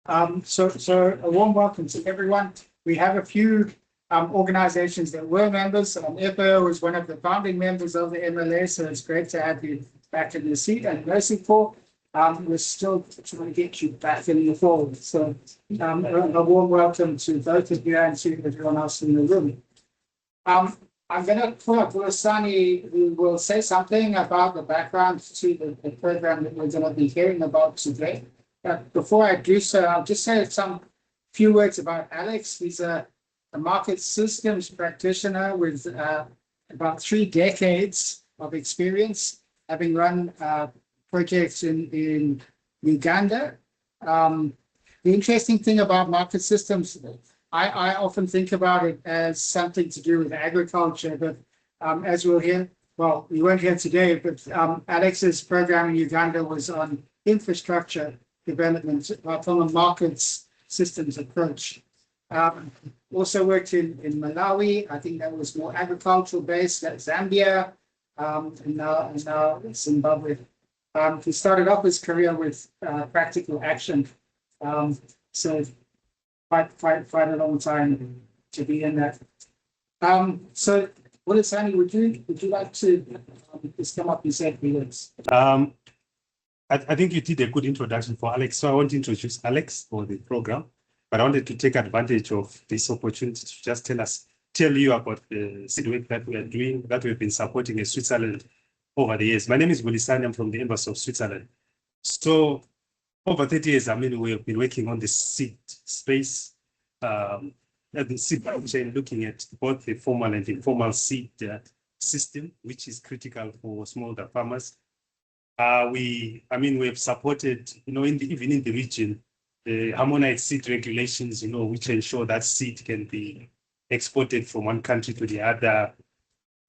So a warm welcome to everyone. We have a few organizations that were members. EPA was one of the founding members of the MLA, so it's great to have you back in the seat. And Mercy4, we're still trying to get you back in the fold. So a warm welcome to both of you and to everyone else in the room. I'm going to call up Vulasani, who will say something about the background to the program that we're going to be hearing about today. Before I do so, I'll just say some few words about Alex. He's a market systems practitioner with about 3 decades of experience, having run projects in Uganda. The interesting thing about market systems, I often think about it as something to do with agriculture, but as we'll hear, well, we won't hear today, but Alex's program in Uganda was on infrastructure development from a markets systems approach. Also worked in Malawi. I think that was more agricultural based. That's Zambia, and now Zimbabwe. He started off his career with practical action. So quite a long time to be in that. So Vulasani, would you like to just come up and say a few words? I think you did a good introduction for Alex, so I want to introduce Alex for the program, but I wanted to take advantage of this opportunity to just tell you about the seed work that we are doing, that we've been supporting in Switzerland over the years. My name is Vulasani. I'm from the Embassy of Switzerland. So over 30 years, we have been working on the seed space, at the seed chain, looking at both the formal and informal seed system, which is critical for smallholder farmers. We have supported, even in the region, the harmonized seed regulations, which ensure that seed can be exported from one country to the other.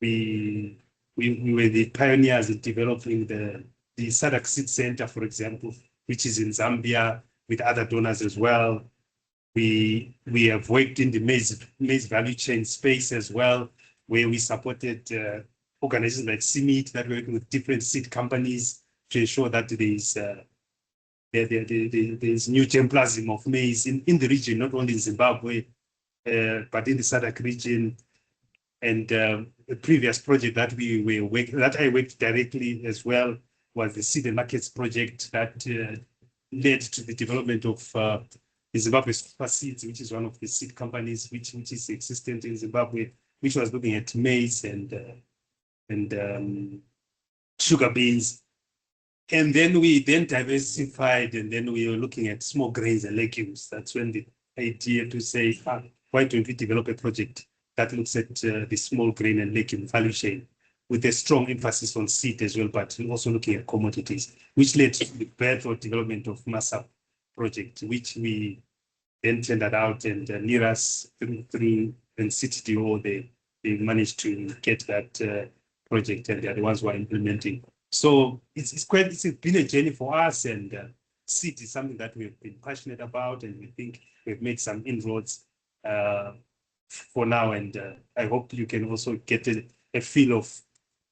We were the pioneers in developing the SADC Seed Center, for example, which is in Zambia, with other donors as well. We have worked in the maize value chain space as well, where we supported organizations like CIMIT that were working with different seed companies to ensure that there's new germplasm of maize in the region, not only in Zimbabwe, but in the SADC region. And the previous project that I worked directly as well was the Seed and Markets project that led to the development of the Zimbabwe Super Seeds, which is one of the seed companies which is existent in Zimbabwe, which was looking at maize and sugar beans. And then we diversified, and then we were looking at small grains and legumes. That's when the idea to say, why don't we develop a project that looks at the small grain and legume value chain with a strong emphasis on seed as well, but also looking at commodities, which led to the birth or development of MASAP project, which we then tendered out, and NIRAS through and CTDO, they managed to get that project, and they're the ones who are implementing. So it's been a journey for us, and seed is something that we've been passionate about, and we think we've made some inroads for now, and I hope you can also get a feel of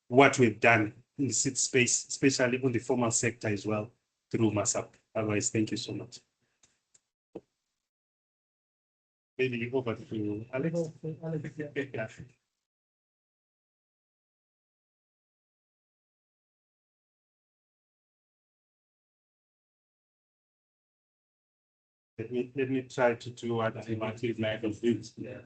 what we've done in the seed space, especially on the formal sector as well, through MASAP. Otherwise, thank you so much. Maybe over to Alex. Let me try to do what I might with my confused. Yeah.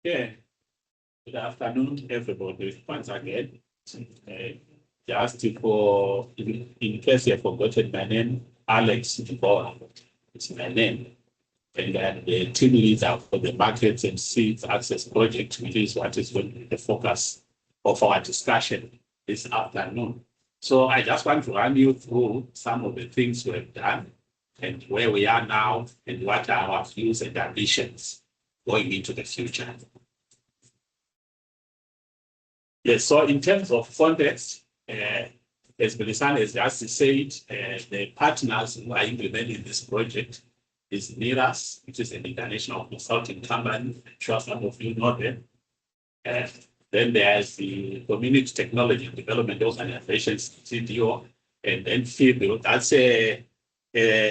Yeah. Good afternoon, everybody. Once again, just for in case you've forgotten my name, Alex is my name, and then the team leader for the markets and seeds access project, which is what is going to be the focus of our discussion this afternoon. So I just want to run you through some of the things we've done and where we are now and what are our views and ambitions going into the future. Yes, so in terms of context, as Belisane has just said, the partners who are implementing this project is NIRAS, which is an international consulting company. I'm sure some of you know them. Then there's the Community Technology Development Organizations, CTO, and then FIBO. That's a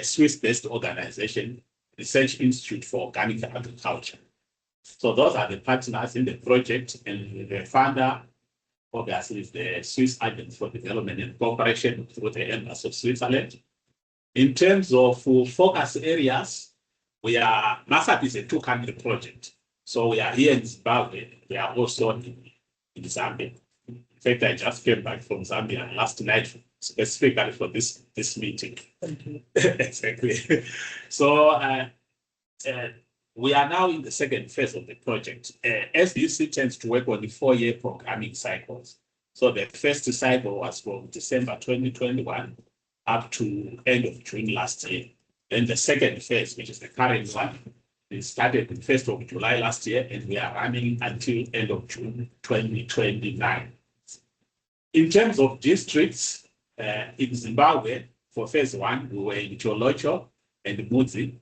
Swiss-based organization, Research Institute for Organic Agriculture. So those are the partners in the project, and the funder, obviously, is the Swiss Agency for Development and Cooperation through the Embassy of Switzerland. In terms of focus areas, MASAP is a two-country project. So we are here in Zimbabwe, we are also in Zambia. In fact, I just came back from Zambia last night, specifically for this meeting. Thank you. Exactly. So we are now in the second phase of the project. SDC tends to work on the 4-year programming cycles. So the first cycle was from December 2021 up to end of June last year. Then the second phase, which is the current one, it started the 1st of July last year, and we are running until end of June 2029. In terms of districts, in Zimbabwe, for phase 1, we were in Cholocho and Mudzi,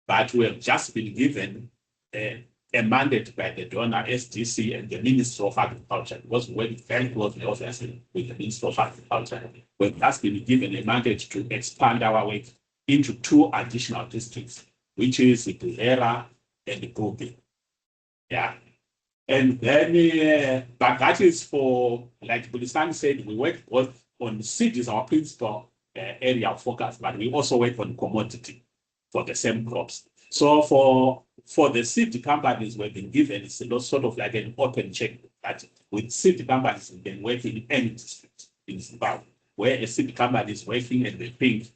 but we have just been given a mandate by the donor SDC and the Ministry of Agriculture, because we work very closely, obviously, with the Ministry of Agriculture. We've just been given a mandate to expand our work into 2 additional districts, which is Bulera and Gobi. Yeah. And then, but that is for, like Belisane said, we work both on seed is our principal area of focus, but we also work on commodity for the same crops. So for the seed companies we've been given, it's sort of like an open check that with seed companies, we can work in any district in Zimbabwe, where a seed company is working and they think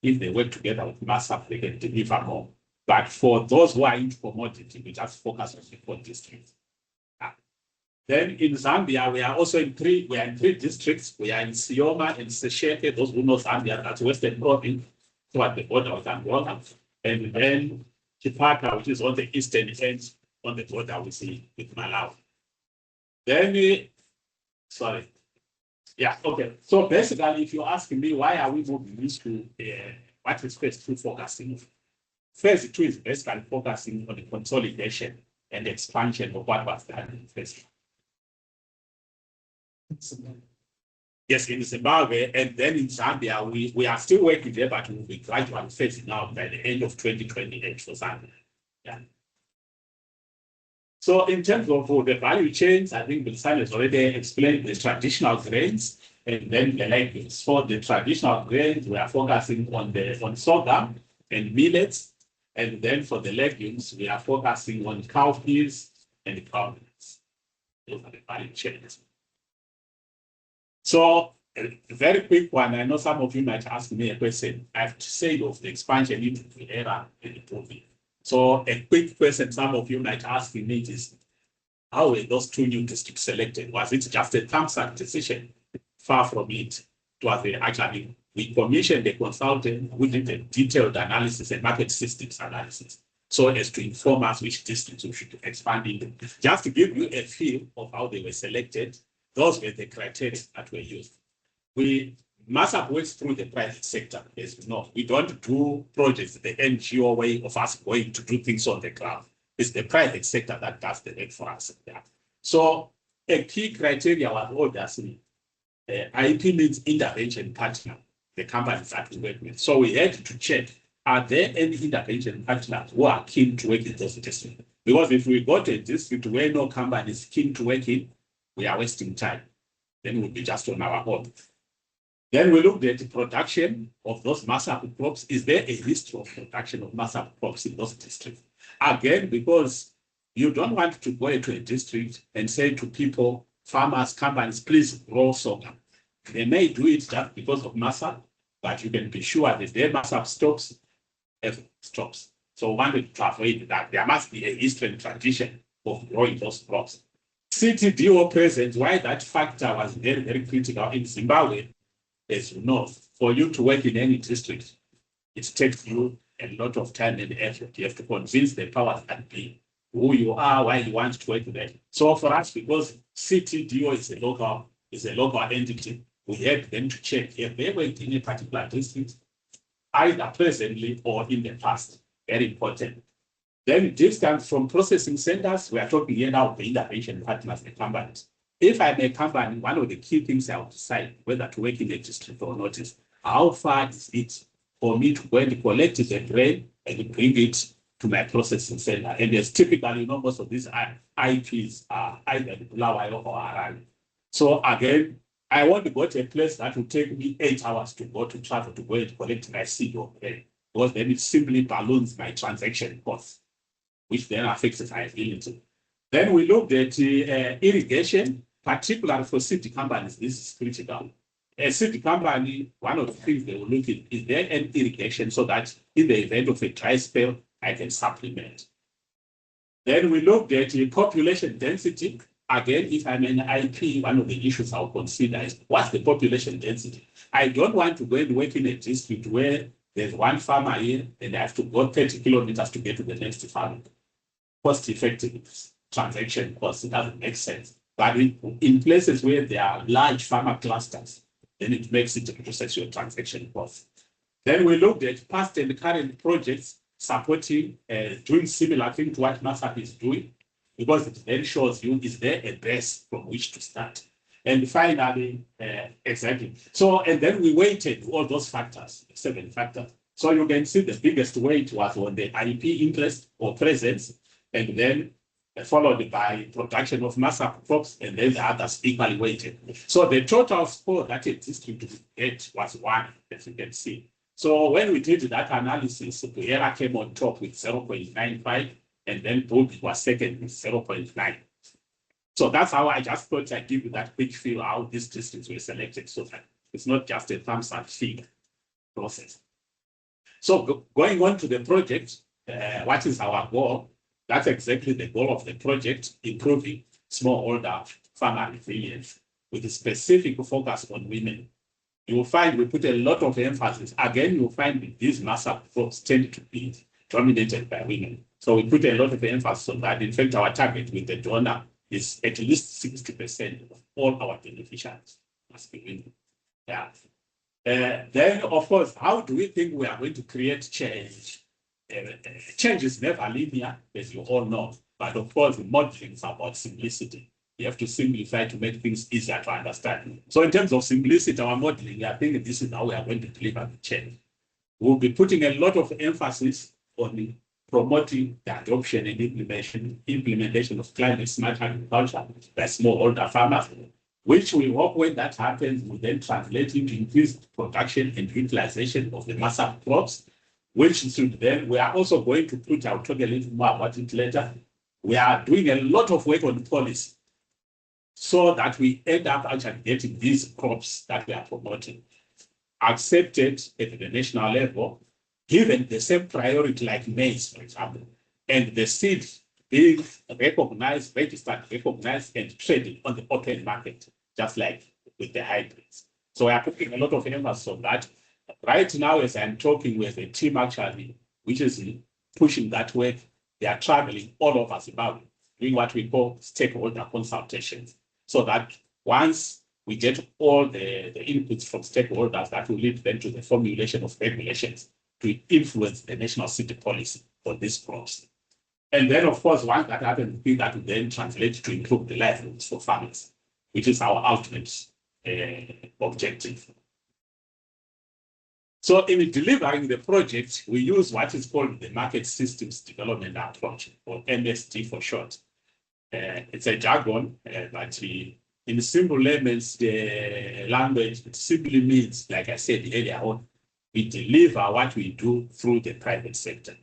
if they work together with MASAP, they can deliver more. But for those who are into commodity, we just focus on the 4 districts. Then in Zambia, we are also in 3 districts. We are in Sioma and Sesheke, those who know Zambia, that's Western Province, so at the border with Angola. And then Chipata, which is on the eastern end, on the border with Malawi. Then, sorry. Yeah, okay. So basically, if you're asking me, why are we moving this to what is phase 2 focusing? Phase 2 is basically focusing on the consolidation and expansion of what was done in phase 1. Yes, in Zimbabwe, and then in Zambia, we are still working there, but we'll be gradually phasing out by the end of 2028 for Zambia. Yeah. So in terms of the value chains, I think Belisane has already explained the traditional grains and then the legumes. For the traditional grains, we are focusing on sorghum and millets, and then for the legumes, we are focusing on cowpeas and groundnuts. Those are the value chains. So a very quick one. I know some of you might ask me a question. I've said of the expansion into the era and the COVID. So a quick question some of you might ask me is, how were those 2 new districts selected? Was it just a thumbs-up decision? Far from it. It was actually, we commissioned a consultant who did a detailed analysis and market systems analysis, so as to inform us which districts we should expand into. Just to give you a feel of how they were selected, those were the criteria that were used. MASAP works through the private sector, as you know. We don't do projects the NGO way of us going to do things on the ground. It's the private sector that does the work for us. Yeah. So a key criteria was obviously IP means intervention partner, the companies that we work with. So we had to check, are there any intervention partners who are keen to work in those districts? Because if we go to a district where no company is keen to work in, we are wasting time. Then we'll be just on our own. Then we looked at the production of those MASAP crops. Is there a list of production of MASAP crops in those districts? Again, because you don't want to go into a district and say to people, farmers, companies, please grow sorghum. They may do it just because of MASAP, but you can be sure that their MASAP stops, everything stops. So we wanted to avoid that. There must be a history and tradition of growing those crops. CTDO presence, why that factor was very, very critical in Zimbabwe, as you know, for you to work in any district, it takes you a lot of time and effort. You have to convince the powers that be who you are, why you want to work there. So for us, because CTDO is a local entity, we had them to check if they worked in a particular district, either presently or in the past. Very important. Then distance from processing centers, we are talking here now the intervention partners, the companies. If I'm a company, one of the key things I will decide whether to work in a district or not is how far is it for me to go and collect the grain and bring it to my processing center. And there's typically, most of these IPs are either Bulawayo or Harare. So again, I want to go to a place that will take me 8 hours to travel to go and collect my seed or grain, because then it simply balloons my transaction costs, which then affects viability. Then we looked at irrigation, particularly for seed companies. This is critical. A seed company, one of the things they will look at is there an irrigation so that in the event of a dry spell, I can supplement. Then we looked at population density. Again, if I'm an IP, one of the issues I'll consider is what's the population density? I don't want to go and work in a district where there's one farmer here and I have to go 30 kilometers to get to the next farm. Cost-effective transaction cost, it doesn't make sense. But in places where there are large farmer clusters, then it makes it to process your transaction cost. Then we looked at past and current projects supporting, doing similar thing to what MASAP is doing, because it then shows you, is there a base from which to start? And finally, exactly. So, and then we weighted all those factors, 7 factors. So you can see the biggest weight was on the IP interest or presence, and then followed by production of MASAP crops, and then the others equally weighted. So the total score that a district would get was 1, as you can see. So when we did that analysis, Buera came on top with 0.95, and then Bobi was second with 0.9. So that's how I just thought I'd give you that quick feel how these districts were selected, so that it's not just a thumbs up figure process. So going on to the project, what is our goal? That's exactly the goal of the project, improving smallholder farmer resilience with a specific focus on women. You will find we put a lot of emphasis. Again, you'll find these MASAP crops tend to be dominated by women. So we put a lot of emphasis on that. In fact, our target with the donor is at least 60% of all our beneficiaries must be women. Yeah. Then, of course, how do we think we are going to create change? Change is never linear, as you all know. But of course, modeling is about simplicity. You have to simplify to make things easier to understand. So in terms of simplicity, our modeling, I think this is how we are going to deliver the change. We'll be putting a lot of emphasis on promoting the adoption and implementation of climate smart agriculture by smallholder farmers, which we hope when that happens will then translate into increased production and utilization of the MASAP crops, which should then, we are also going to put, I'll talk a little more about it later. We are doing a lot of work on policy so that we end up actually getting these crops that we are promoting accepted at the national level, given the same priority like maize, for example, and the seed being recognized, registered, recognized, and traded on the open market, just like with the hybrids. So we are putting a lot of emphasis on that. Right now, as I'm talking with a team actually, which is pushing that work, they are traveling all over Zimbabwe, doing what we call stakeholder consultations, so that once we get all the inputs from stakeholders, that will lead then to the formulation of regulations to influence the national city policy for these crops. And then, of course, once that happens, that will then translate to improve the livelihoods for farmers, which is our ultimate objective. So in delivering the project, we use what is called the Market Systems Development Approach, or MSD for short. It's a jargon, but in simple layman's language, it simply means, like I said earlier on, we deliver what we do through the private sector.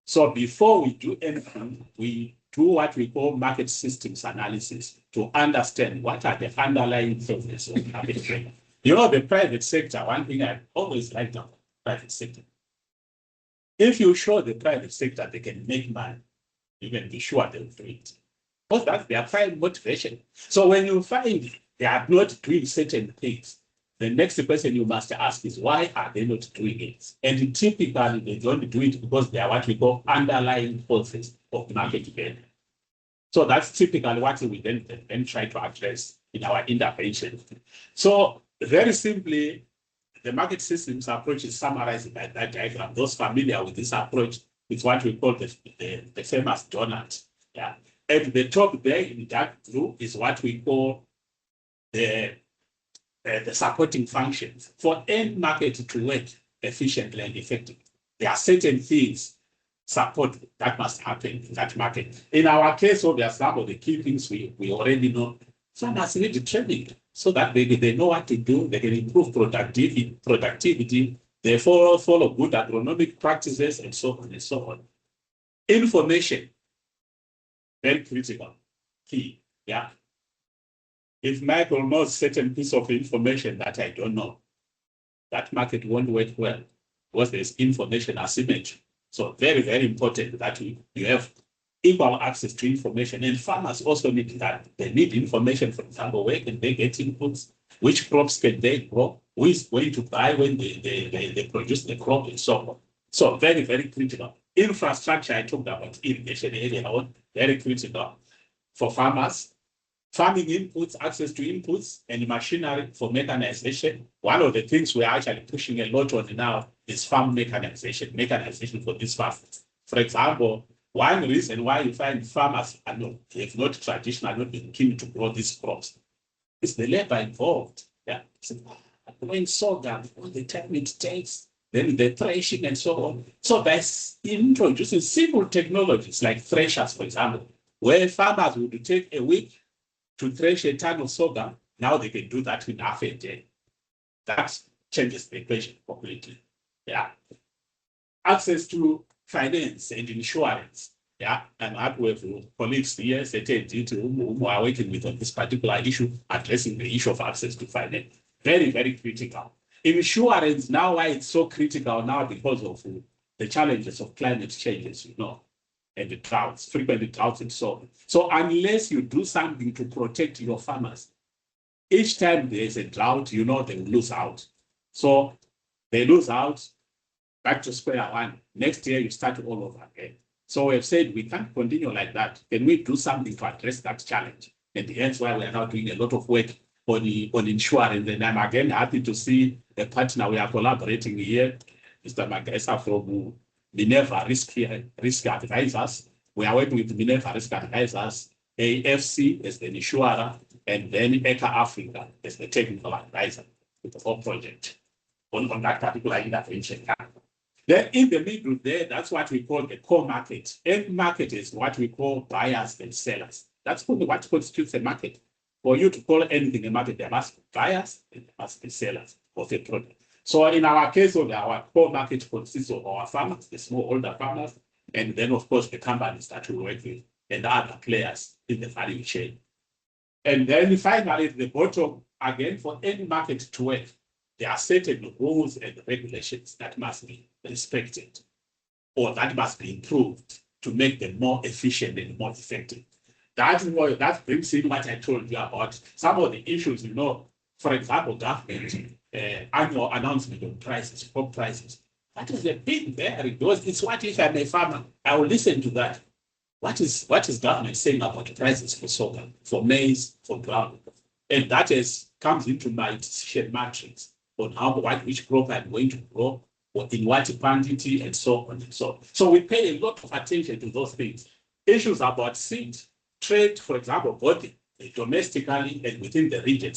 So before we do anything, we do what we call market systems analysis to understand what are the underlying processes of market trade. You know, the private sector, one thing I've always liked about the private sector, if you show the private sector they can make money, you can be sure they'll do it. Because that's their prime motivation. So when you find they are not doing certain things, the next question you must ask is, why are they not doing it? And typically, they don't do it because they are what we call underlying forces of market value. So that's typically what we then try to address in our intervention. So very simply, the market systems approach is summarized by that diagram. Those familiar with this approach, it's what we call the famous donut. Yeah. At the top there in dark blue is what we call the supporting functions. For any market to work efficiently and effectively, there are certain things support that must happen in that market. In our case, there are some of the key things we already know. Farmers need training so that they know what to do, they can improve productivity, they follow good agronomic practices, and so on and so on. Information, very critical, key. Yeah. If Michael knows certain piece of information that I don't know, that market won't work well because there's information asymmetry. So very, very important that you have equal access to information. And farmers also need that. They need information, for example, where can they get inputs, which crops can they grow, who is going to buy when they produce the crop, and so on. So very, very critical. Infrastructure, I talked about irrigation earlier on, very critical for farmers. Farming inputs, access to inputs, and machinery for mechanization. One of the things we're actually pushing a lot on now is farm mechanization for these farmers. For example, one reason why you find farmers have not traditionally not been keen to grow these crops is the labor involved. Yeah, growing sorghum, all the time it takes, then the threshing and so on. So by introducing simple technologies like threshers, for example, where farmers would take a week to thresh a ton of sorghum, now they can do that in half a day. That changes the equation completely. Yeah. Access to finance and insurance. Yeah. And I have colleagues here, who are working with on this particular issue, addressing the issue of access to finance. Very, very critical. Insurance, now why it's so critical now because of the challenges of climate changes, and the droughts, frequent droughts and so on. So unless you do something to protect your farmers, each time there's a drought, they will lose out. So they lose out, back to square one. Next year, you start all over again. So we've said we can't continue like that. Can we do something to address that challenge? And hence why we are now doing a lot of work on insurance. And I'm again happy to see a partner we are collaborating here, Mr. Magesa from Minerva Risk Advisors. We are working with Minerva Risk Advisors, AFC as the insurer, and then ECA Africa as the technical advisor to the whole project on that particular intervention. Then in the middle there, that's what we call the core market. End market is what we call buyers and sellers. That's what constitutes a market. For you to call anything a market, there must be buyers and there must be sellers of a product. So in our case, our core market consists of our farmers, the smallholder farmers, and then, of course, the companies that we work with and other players in the value chain. And then finally, at the bottom, again, for any market to work, there are certain rules and regulations that must be respected or that must be improved to make them more efficient and more effective. That brings in what I told you about some of the issues, for example, government annual announcement of prices, crop prices. That is a big barrier because it's what if I'm a farmer, I will listen to that. What is government saying about prices for sorghum, for maize, for ground? And that comes into my decision matrix on which crop I'm going to grow, or in what quantity, and so on and so on. So we pay a lot of attention to those things. Issues about seed, trade, for example, both domestically and within the region,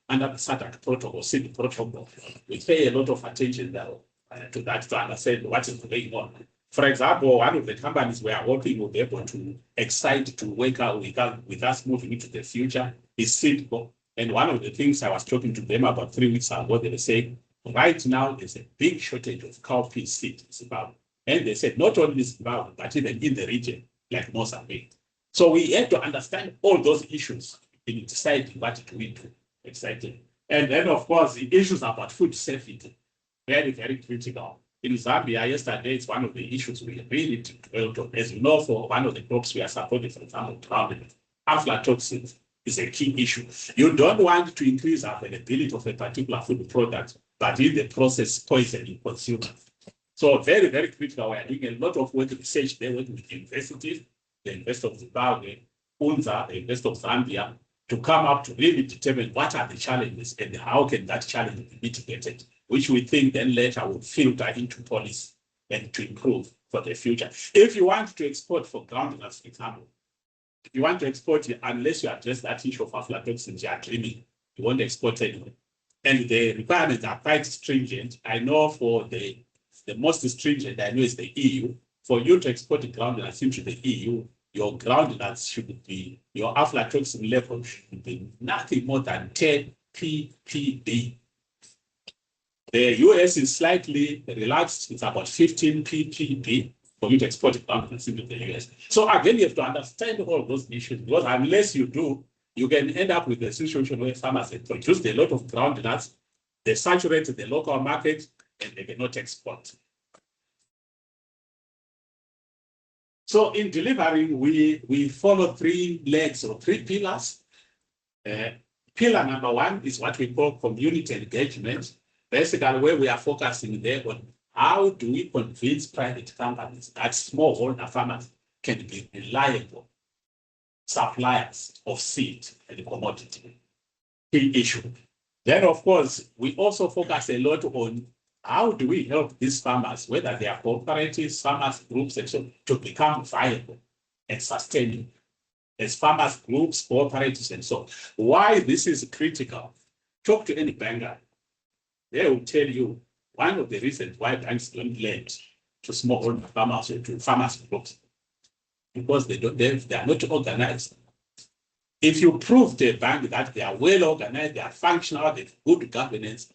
under the SADC protocol, seed protocol, we pay a lot of attention to that to understand what is going on. For example, one of the companies we are working will be able to excite to work out with us moving into the future is Seedco. And one of the things I was talking to them about 3 weeks ago, they were saying, right now there's a big shortage of cowpea seed in Zimbabwe. And they said, not only Zimbabwe, but even in the region, like Mozambique. So we have to understand all those issues in deciding what to do. Exciting. And then, of course, the issues about food safety, very, very critical. In Zambia, yesterday, it's one of the issues we really developed on. As you know, for one of the crops we are supporting, for example, aflatoxins is a key issue. You don't want to increase availability of a particular food product, but in the process, poisoning consumers. So very, very critical. We are doing a lot of work research there, working with universities, the University of Zimbabwe, UNZA, the University of Zambia, to come up to really determine what are the challenges and how can that challenge be mitigated, which we think then later will filter into policy and to improve for the future. If you want to export for groundnuts, for example, if you want to export it, unless you address that issue of aflatoxins, you are dreaming, you won't export anyway. And the requirements are quite stringent. I know for the most stringent, I know is the EU. For you to export the groundnuts into the EU, your groundnuts should be, your aflatoxin level should be nothing more than 10 ppb. The US is slightly relaxed, it's about 15 ppb for you to export the groundnuts into the US. So again, you have to understand all those issues, because unless you do, you can end up with a situation where farmers have produced a lot of groundnuts, they saturate the local market, and they cannot export. So in delivering, we follow 3 legs or 3 pillars. Pillar number 1 is what we call community engagement. Basically, where we are focusing there on how do we convince private companies that smallholder farmers can be reliable suppliers of seed and commodity. Key issue. Then, of course, we also focus a lot on how do we help these farmers, whether they are cooperatives, farmers groups, and so, to become viable and sustainable as farmers groups, cooperatives, and so. Why this is critical? Talk to any banker. They will tell you one of the reasons why banks don't lend to smallholder farmers or to farmers groups, because they are not organized. If you prove to a bank that they are well organized, they are functional, they have good governance,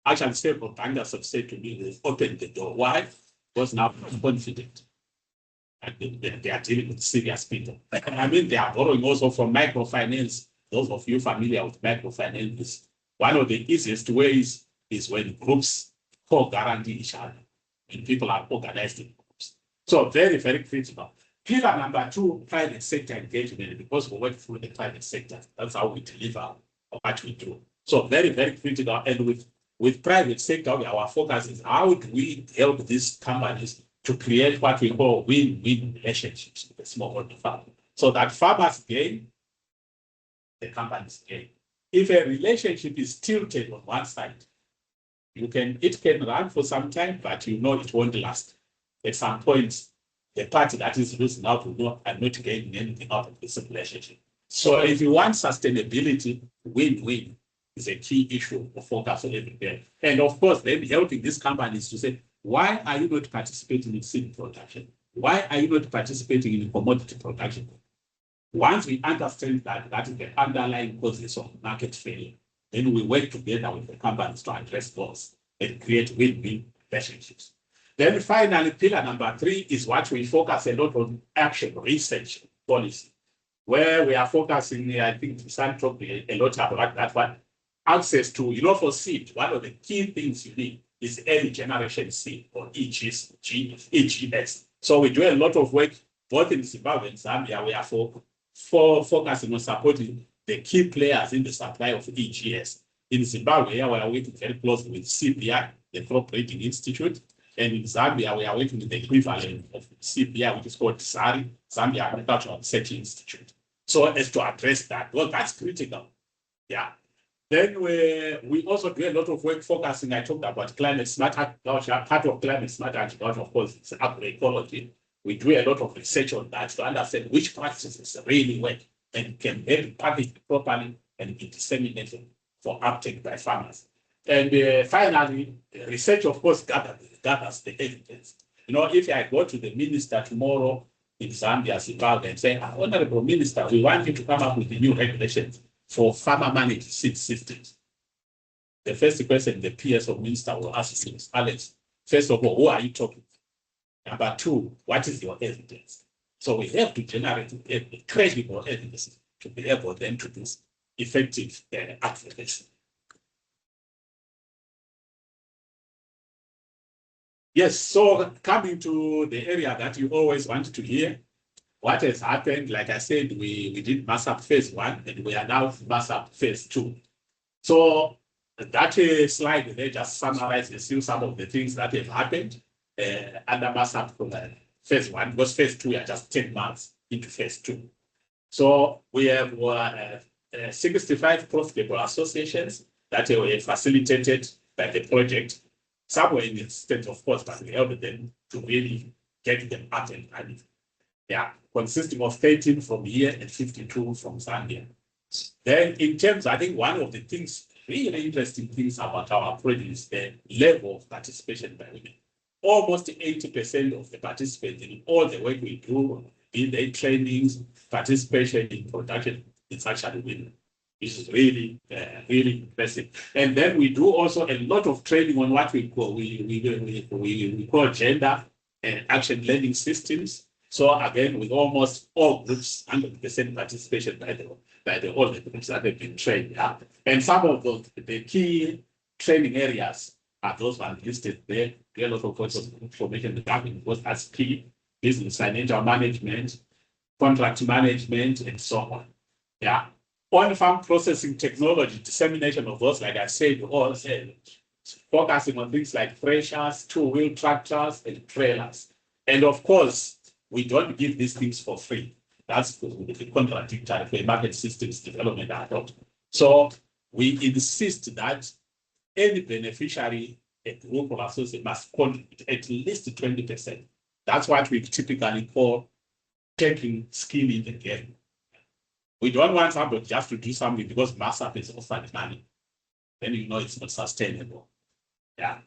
actually several bankers have said to me, they've opened the door. Why? Because now they're confident. And they are dealing with serious people. I mean, they are borrowing also from microfinance. Those of you familiar with microfinance, one of the easiest ways is when groups co-guarantee each other, when people are organized in groups. So very, very critical. Pillar number 2, private sector engagement, because we work through the private sector. That's how we deliver what we do. So very, very critical. And with private sector, our focus is how do we help these companies to create what we call win-win relationships with the smallholder farmer, so that farmers gain, the companies gain. If a relationship is tilted on one side, it can run for some time, but you know it won't last. At some point, the party that is losing out will not gaining anything out of this relationship. So if you want sustainability, win-win is a key issue of focus on everywhere. And of course, then helping these companies to say, why are you not participating in seed production? Why are you not participating in commodity production? Once we understand that is the underlying causes of market failure, then we work together with the companies to address those and create win-win relationships. Then finally, pillar number 3 is what we focus a lot on: action, research, policy, where we are focusing, I think Sam talked a lot about that one. Access to, for seed, one of the key things you need is early generation seed, or EGS. So we do a lot of work, both in Zimbabwe and Zambia. We are focusing on supporting the key players in the supply of EGS. In Zimbabwe, we are working very closely with CPI, the Crop Breeding Institute. And in Zambia, we are working with the equivalent of CPI, which is called SARI, Zambia Agricultural Research Institute. So as to address that, well, that's critical. Yeah. Then we also do a lot of work focusing, I talked about climate smart agriculture. Part of climate smart agriculture, of course, is agroecology. We do a lot of research on that to understand which practices really work and can be packaged properly and be disseminated for uptake by farmers. And finally, research, of course, gathers the evidence. If I go to the minister tomorrow in Zambia, Zimbabwe, and say, Honorable Minister, we want you to come up with the new regulations for farmer managed seed systems. The first question the PSO minister will ask is, Alex, first of all, who are you talking to? Number 2, what is your evidence? So we have to generate credible evidence to be able then to do effective advocacy. Yes, so coming to the area that you always want to hear, what has happened, like I said, we did MASAP phase 1 and we are now MASAP phase 2. So that slide there just summarizes some of the things that have happened under MASAP from phase 1, because phase 2 we are just 10 months into phase 2. So we have 65 profitable associations that were facilitated by the project, somewhere in the state, of course, but we helped them to really get them up and running. Yeah, consisting of 13 from here and 52 from Zambia. Then in terms, I think one of the things, really interesting things about our project is the level of participation by women. Almost 80% of the participants in all the work we do, in the trainings, participation in production, it's actually women. This is really, really impressive. And then we do also a lot of training on what we call we call gender and action learning systems. So again, with almost all groups, 100% participation by all the groups that have been trained. Yeah? And some of the key training areas are those ones listed there. There are a lot of points of information regarding what as key business, financial management, contract management, and so on. Yeah. On-farm processing technology, dissemination of those, like I said, all focusing on things like threshers, two-wheel tractors, and trailers. And of course, we don't give these things for free. That's the contracting type for market systems development adopt. So we insist that any beneficiary, a group of associates must contribute at least 20%. That's what we typically call taking skin in the game. We don't want somebody just to do something because MASAP is offered money. Then you know it's not sustainable. Yeah.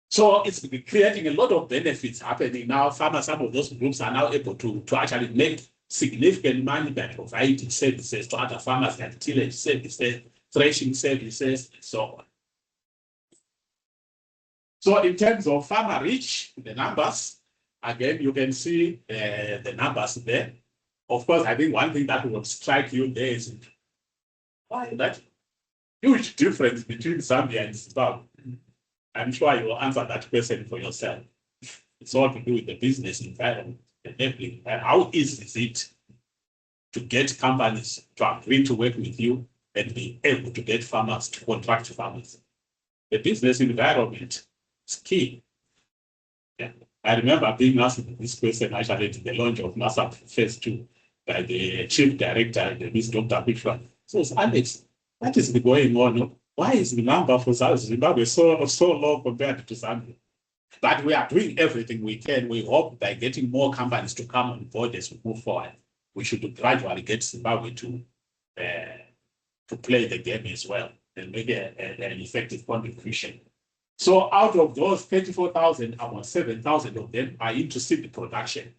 So it's creating a lot of benefits happening now. Farmers, some of those groups are now able to actually make significant money by providing services to other farmers like tillage services, threshing services, and so on. So in terms of farmer reach, the numbers, again, you can see the numbers there. Of course, I think one thing that will strike you there is why that huge difference between Zambia and Zimbabwe. I'm sure you will answer that question for yourself. It's all to do with the business environment and everything. And how easy is it to get companies to agree to work with you and be able to get farmers to contract farmers? The business environment is key. Yeah. I remember being asked this question actually at the launch of MASAP Phase 2 by the chief director, Ms. Dr. Bishwa. So, Alex, what is going on? Why is the number for Zimbabwe so low compared to Zambia? But we are doing everything we can. We hope by getting more companies to come on board as we move forward, we should gradually get Zimbabwe to play the game as well and make an effective contribution. So out of those 34,000, about 7,000 of them are into seed production.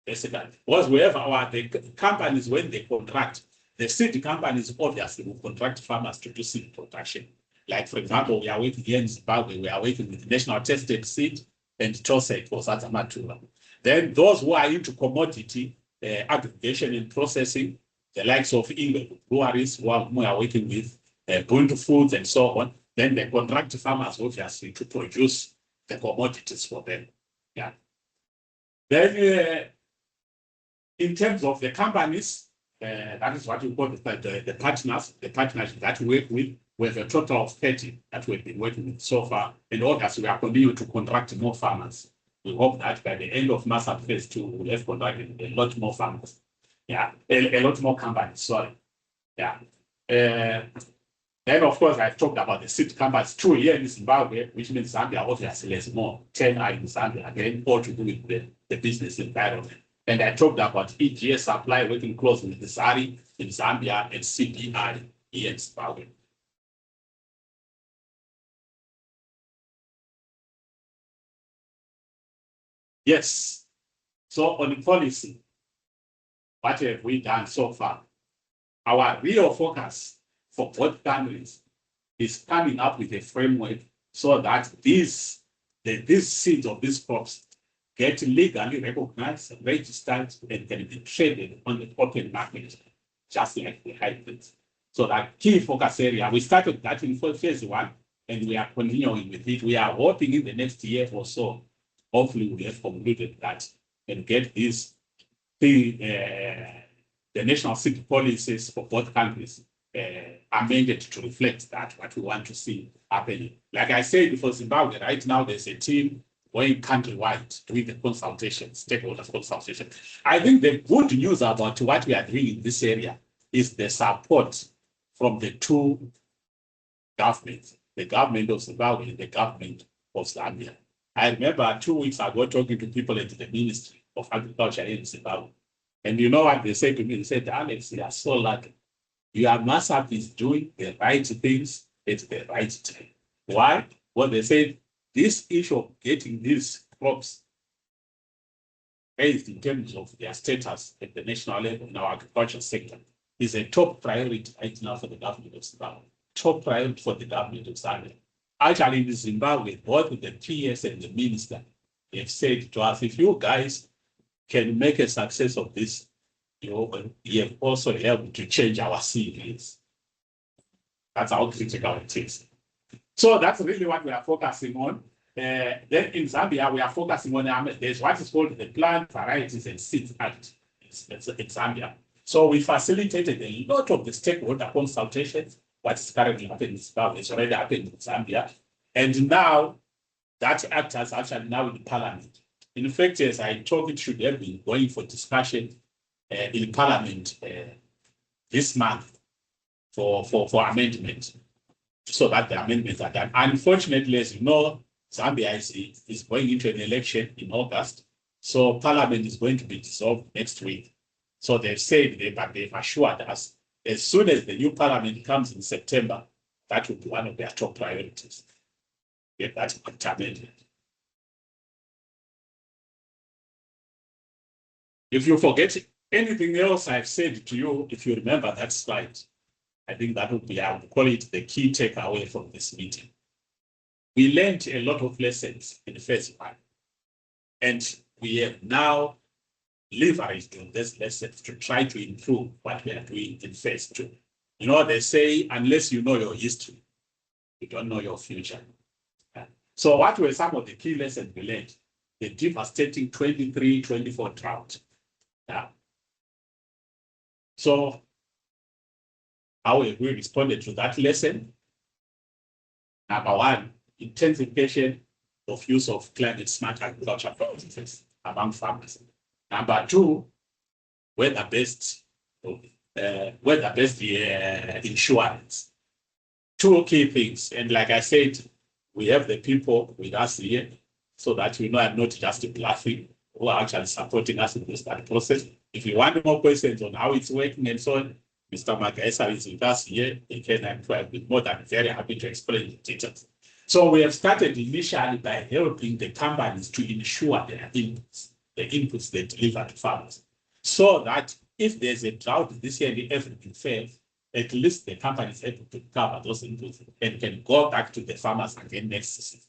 Basically, because wherever the companies, when they contract, the seed companies obviously will contract farmers to do seed production. Like, for example, we are working here in Zimbabwe, we are working with National Tested Seed and Tosec for Satamatura. Then those who are into commodity aggregation and processing, the likes of England breweries who we are working with, Buntu Foods and so on, then they contract farmers obviously to produce the commodities for them. Yeah. Then in terms of the companies, that is what we call the partners, the partners that we work with. We have a total of 30 that we've been working with so far. In August, we are continuing to contract more farmers. We hope that by the end of MASAP Phase 2, we'll have contracted a lot more farmers. Yeah, a lot more companies, sorry. Yeah. Then, of course, I've talked about the seed companies, 2 here in Zimbabwe, which means Zambia obviously has more. 10 are in Zambia, again, all to do with the business environment. And I talked about EGS supply working closely with the SARI in Zambia and CPI here in Zimbabwe. Yes. So on policy, what have we done so far? Our real focus for both countries is coming up with a framework so that these seeds of these crops get legally recognized, registered, and can be traded on the open market, just like the hybrids. So that key focus area, we started that in Phase 1, and we are continuing with it. We are hoping in the next year or so, hopefully we have completed that and get the national seed policies for both countries amended to reflect that, what we want to see happening. Like I said, for Zimbabwe, right now there's a team going countrywide doing the consultations, stakeholder consultation. I think the good news about what we are doing in this area is the support from the two governments, the government of Zimbabwe and the government of Zambia. I remember 2 weeks ago talking to people at the Ministry of Agriculture in Zimbabwe. And you know what they said to me? They said, Alex, you are so lucky. Your MASAP is doing the right things at the right time. Why? Well, they said this issue of getting these crops raised in terms of their status at the national level in our agriculture sector is a top priority right now for the government of Zimbabwe. Top priority for the government of Zambia. Actually, in Zimbabwe, both the PS and the minister have said to us, if you guys can make a success of this, you have also helped to change our CVs. That's how critical it is. So that's really what we are focusing on. Then in Zambia, we are focusing on there's what is called the Plant Varieties and Seeds Act in Zambia. So we facilitated a lot of the stakeholder consultations. What is currently happening in Zimbabwe is already happened in Zambia. And now that act has actually now in Parliament. In fact, as I talk, it should have been going for discussion in Parliament this month for amendment, so that the amendments are done. Unfortunately, as you know, Zambia is going into an election in August, so Parliament is going to be dissolved next week. So they've said, but they've assured us, as soon as the new Parliament comes in September, that will be one of their top priorities. Get that amendment. If you forget anything else I've said to you, if you remember that slide, I think that would be, I would call it the key takeaway from this meeting. We learned a lot of lessons in the phase one, and we have now leveraged on these lessons to try to improve what we are doing in phase two. You know, they say, unless you know your history, you don't know your future. So what were some of the key lessons we learned? The devastating 23-24 drought. Yeah. So how have we responded to that lesson? Number one, intensification of use of climate smart agriculture practices among farmers. Number two, weather-based insurance. Two key things. And like I said, we have the people with us here so that we know I'm not just bluffing, who are actually supporting us in this process. If you want more questions on how it's working and so on, Mr. Magaisa is with us here. He can, I'll be more than very happy to explain the details. So we have started initially by helping the companies to insure their inputs, the inputs they deliver to farmers, so that if there's a drought this year and everything fails, at least the company is able to cover those inputs and can go back to the farmers again next season.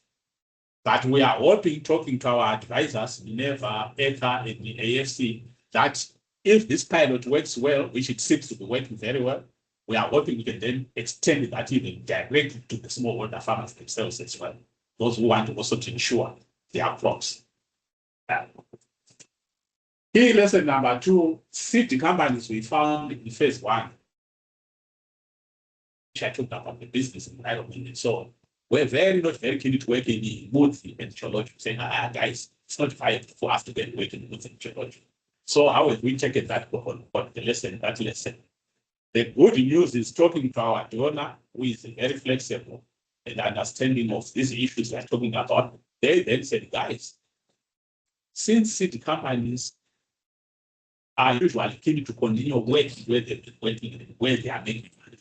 But we are hoping, talking to our advisors, Minerva, ECA, and the AFC, that if this pilot works well, which it seems to be working very well, we are hoping we can then extend that even directly to the smallholder farmers themselves as well, those who want also to insure their crops. Key lesson number two, seed companies we found in phase one, which I talked about the business environment and so on, we're not very keen to work in the multi and geology, saying, guys, it's not viable for us to get work in multi and geology. So how have we taken that on the lesson, that lesson? The good news is talking to our donor, who is very flexible and understanding of these issues we're talking about. They then said, guys, since seed companies are usually keen to continue working where they've been working, where they are making money,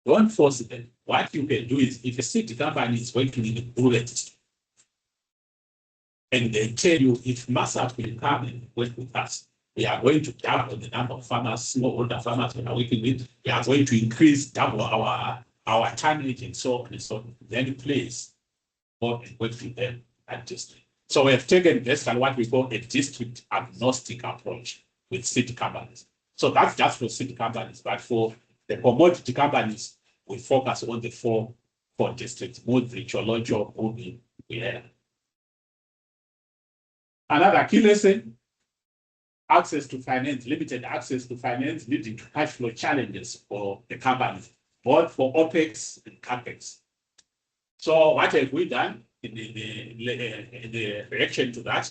don't force them. What you can do is, if a seed company is working in a bullet, and they tell you, if MASAP will come and work with us, we are going to double the number of farmers, smallholder farmers we are working with. We are going to increase double our tonnage and so on and so on. Then please go and work with them at district. So we have taken this and what we call a district agnostic approach with seed companies. So that's just for seed companies, but for the commodity companies, we focus on the four districts, Mudri, Cholocho, Ubi, yeah. Another key lesson, access to finance, limited access to finance, leading to cash flow challenges for the companies, both for OPEX and CAPEX. So what have we done in the reaction to that?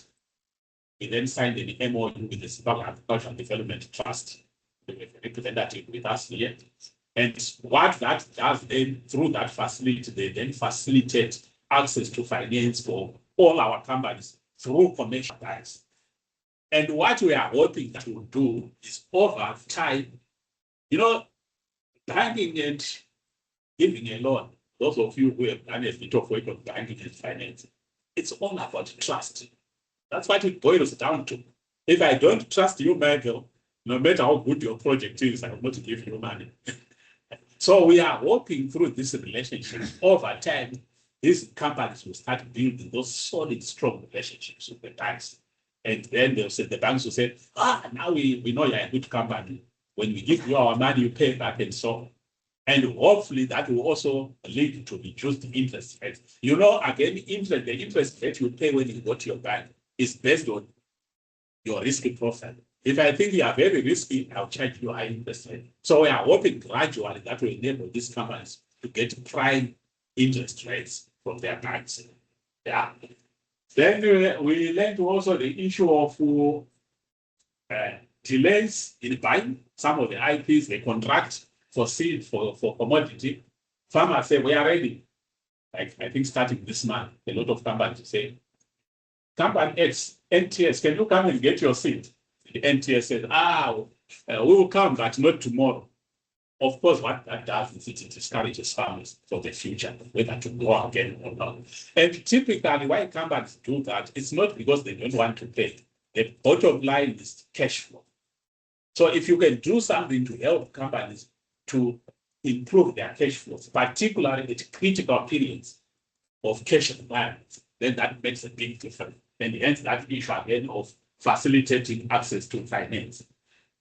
We then signed an MOU with the Zimbabwe Agricultural Development Trust, the representative with us here. And what that does then, through that facility, they then facilitate access to finance for all our companies through commercial banks. And what we are hoping to do is over time, banking and giving a loan, those of you who have done a bit of work on banking and finance, it's all about trust. That's what it boils down to. If I don't trust you, Michael, no matter how good your project is, I will not give you money. So we are working through this relationship. Over time, these companies will start building those solid, strong relationships with the banks. And then they'll say, the banks will say, now we know you're a good company. When we give you our money, you pay back and so on. And hopefully that will also lead to reduced interest rates. Again, the interest rate you pay when you go to your bank is based on your risk profile. If I think you are very risky, I'll charge you high interest rate. So we are hoping gradually that will enable these companies to get prime interest rates from their banks. Yeah. Then we learned also the issue of delays in buying. Some of the IPs, they contract for seed, for commodity. Farmers say, we are ready. Like, I think starting this month, a lot of companies say, Company X, NTS, can you come and get your seed? The NTS says, we will come, but not tomorrow. Of course, what that does is it discourages farmers for the future, whether to go again or not. And typically, why companies do that, it's not because they don't want to pay. The bottom line is cash flow. So if you can do something to help companies to improve their cash flows, particularly at critical periods of cash requirements, then that makes a big difference. And hence that issue again of facilitating access to finance.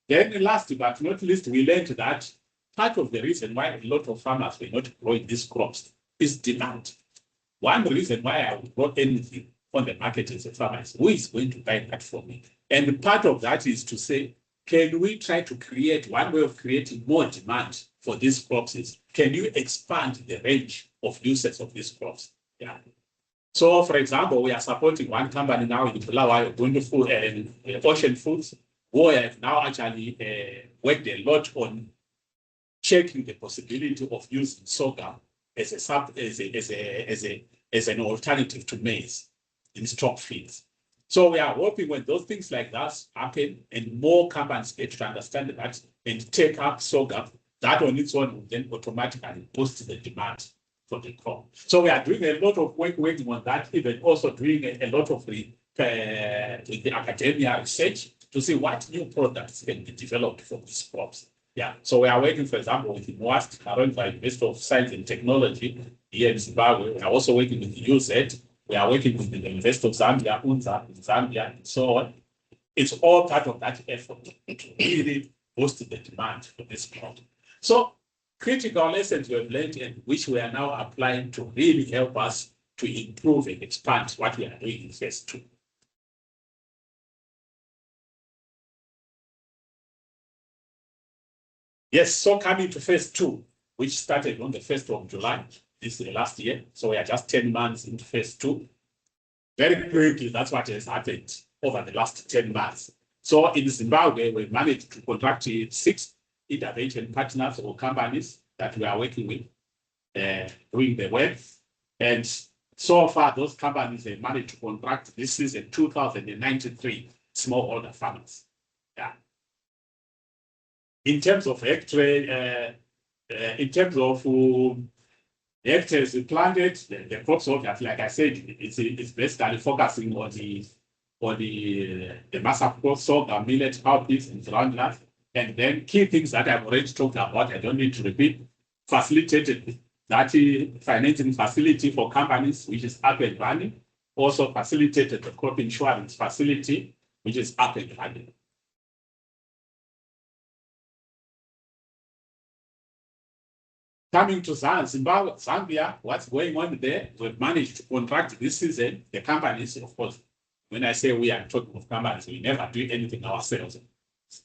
Then last but not least, we learned that part of the reason why a lot of farmers were not growing these crops is demand. One reason why I would grow anything on the market as a farmer is who is going to buy that for me? And part of that is to say, can we try to create one way of creating more demand for these crops is, can you expand the range of uses of these crops? Yeah. So, for example, we are supporting one company now in Bulawayo, Food and Ocean Foods, who have now actually worked a lot on checking the possibility of using sorghum as an alternative to maize in stock feeds. So we are hoping when those things like that happen and more companies get to understand that and take up sorghum, that on its own will then automatically boost the demand for the crop. So we are doing a lot of work working on that, even also doing a lot of the academia research to see what new products can be developed for these crops. Yeah, so we are working, for example, with the MOAST, University of Science and Technology here in Zimbabwe. We are also working with the UZ. We are working with the University of Zambia, UNZA, in Zambia, and so on. It's all part of that effort to really boost the demand for this crop. So critical lessons we have learned and which we are now applying to really help us to improve and expand what we are doing in phase 2. Yes, so coming to phase 2, which started on the 1st of July, this is the last year. So we are just 10 months into phase 2. Very quickly, that's what has happened over the last 10 months. So in Zimbabwe, we managed to contract 6 intervention partners or companies that we are working with, doing the work. And so far, those companies have managed to contract this season 2,093 smallholder farmers. Yeah. In terms of hectares planted, the crops obviously, like I said, it's basically focusing on the MASAP crops, sorghum, millet, cowpeas, and groundnuts. And then key things that I've already talked about, I don't need to repeat, facilitated that financing facility for companies, which is up and running. Also facilitated the crop insurance facility, which is up and running. Coming to Zimbabwe, Zambia, what's going on there? We've managed to contract this season. The companies, of course, when I say we are talking of companies, we never do anything ourselves.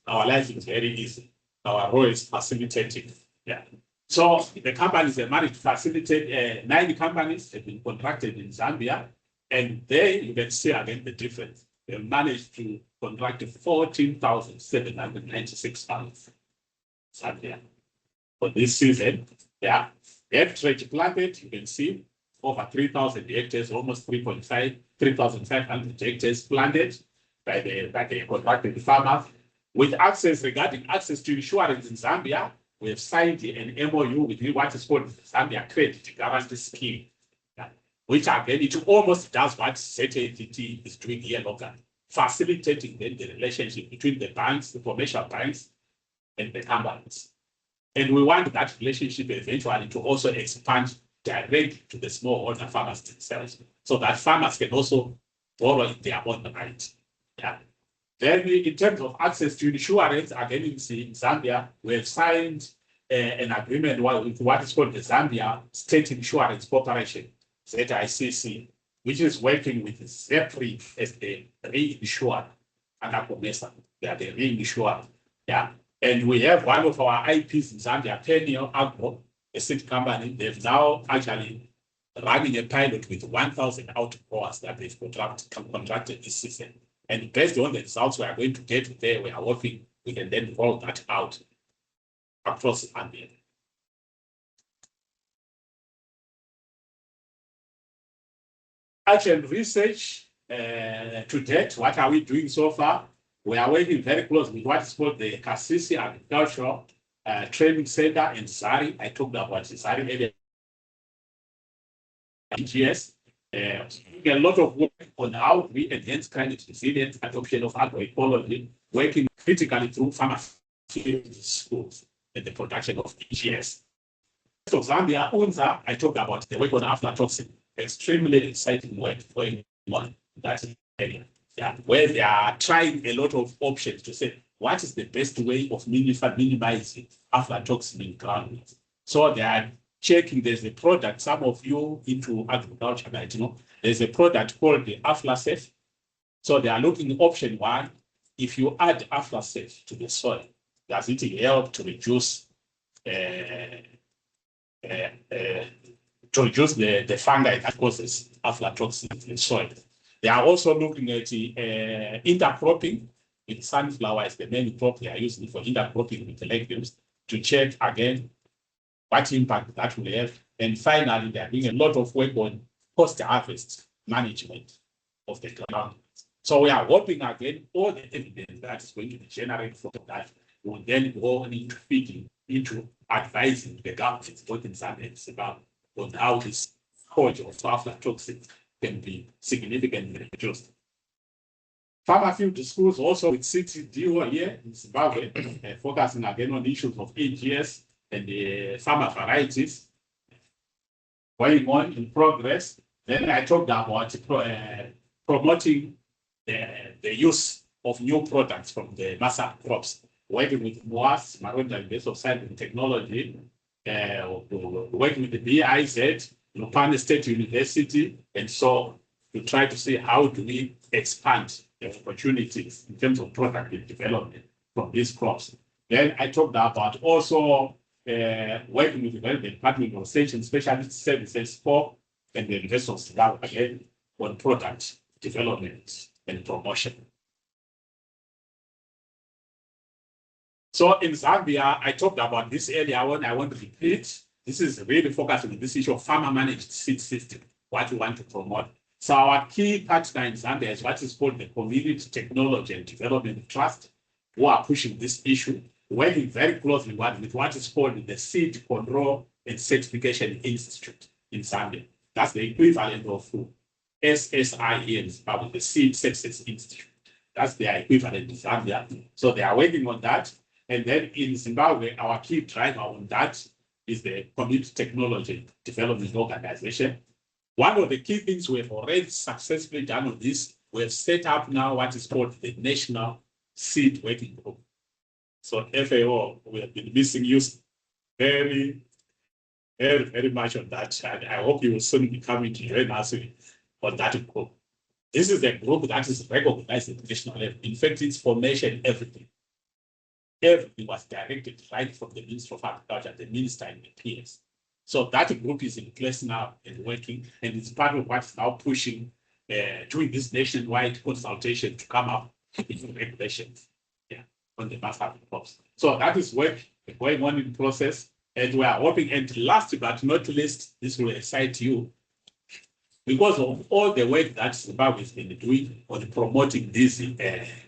Our life is very easy. Our role is facilitating. Yeah. So the companies have managed to facilitate 9 companies have been contracted in Zambia. And there you can see again the difference. They managed to contract 14,796 farms. Zambia. for this season. Yeah, heritage planted, you can see over 3,000 hectares, almost 3,500 hectares planted by the contracted farmers. With access, regarding access to insurance in Zambia, we have signed an MOU with what is called the Zambia Credit Guarantee Scheme, which again, it almost does what ZATT is doing here locally, facilitating then the relationship between the banks, the commercial banks, and the companies. And we want that relationship eventually to also expand direct to the smallholder farmers themselves, so that farmers can also borrow in their own right. Yeah. Then in terms of access to insurance, again in Zambia, we have signed an agreement with what is called the Zambia State Insurance Corporation, ZICC, which is working with ZEPRI as the reinsurer under COMESA. They are the reinsurer. Yeah. And we have one of our IPs in Zambia, Penio Agro, a seed company. They've now actually running a pilot with 1,000 outgrowers that they've contracted this season. And based on the results we are going to get there, we are hoping we can then roll that out across Zambia. Action research to date, what are we doing so far? We are working very closely with what is called the Kasisi Agricultural Training Center in Zari. I talked about Zari area. EGS, a lot of work on how we enhance climate resilience, adoption of agroecology, working critically through pharmaceutical schools and the production of EGS. So Zambia, UNZA, I talked about the work on aflatoxin, extremely exciting work going on that area. Yeah, where they are trying a lot of options to say what is the best way of minimizing aflatoxin in groundnuts. So they are checking. There's a product, some of you into agriculture might know, there's a product called the Aflasafe. So they are looking at option one. If you add Aflasafe to the soil, does it help to reduce the fungi that causes aflatoxin in soil? They are also looking at intercropping with sunflower as the main crop they are using for intercropping with the legumes to check again what impact that will have. And finally, they are doing a lot of work on post-harvest management of the ground. So we are hoping again, all the evidence that is going to be generated from that will then go into feeding into advising the governments, both in Zambia and Zimbabwe, on how this scourge of aflatoxin can be significantly reduced. Farmer field schools also with CTDO here in Zimbabwe, focusing again on issues of EGS and the farmer varieties going on in progress. Then I talked about promoting the use of new products from the MASAP crops, working with MOAS, Maronda University of Science and Technology, working with the BIZ, Lupane State University, and so to try to see how do we expand the opportunities in terms of product development from these crops. Then I talked about also working with the Department of State and Specialist Services for and the University of Zimbabwe again on product development and promotion. So in Zambia, I talked about this earlier on. I want to repeat. This is really focusing on this issue of farmer managed seed system, what we want to promote. So our key partner in Zambia is what is called the Community Technology and Development Trust, who are pushing this issue, working very closely with what is called the Seed Control and Certification Institute in Zambia. That's the equivalent of SSIE in Zimbabwe, the Seed Success Institute. That's their equivalent in Zambia. So they are working on that. And then in Zimbabwe, our key driver on that is the Community Technology Development Organization. One of the key things we have already successfully done on this, we have set up now what is called the National Seed Working Group. So FAO, we have been missing you very much on that. And I hope you will soon be coming to join us on that group. This is a group that is recognized at national level. In fact, its formation, everything was directed right from the Ministry of Agriculture, the minister and the peers. So that group is in place now and working, and it's part of what's now pushing, doing this nationwide consultation to come up with regulations on the MASAP crops. So that is work going on in process. And we are hoping, and last but not least, this will excite you, because of all the work that Zimbabwe has been doing on promoting these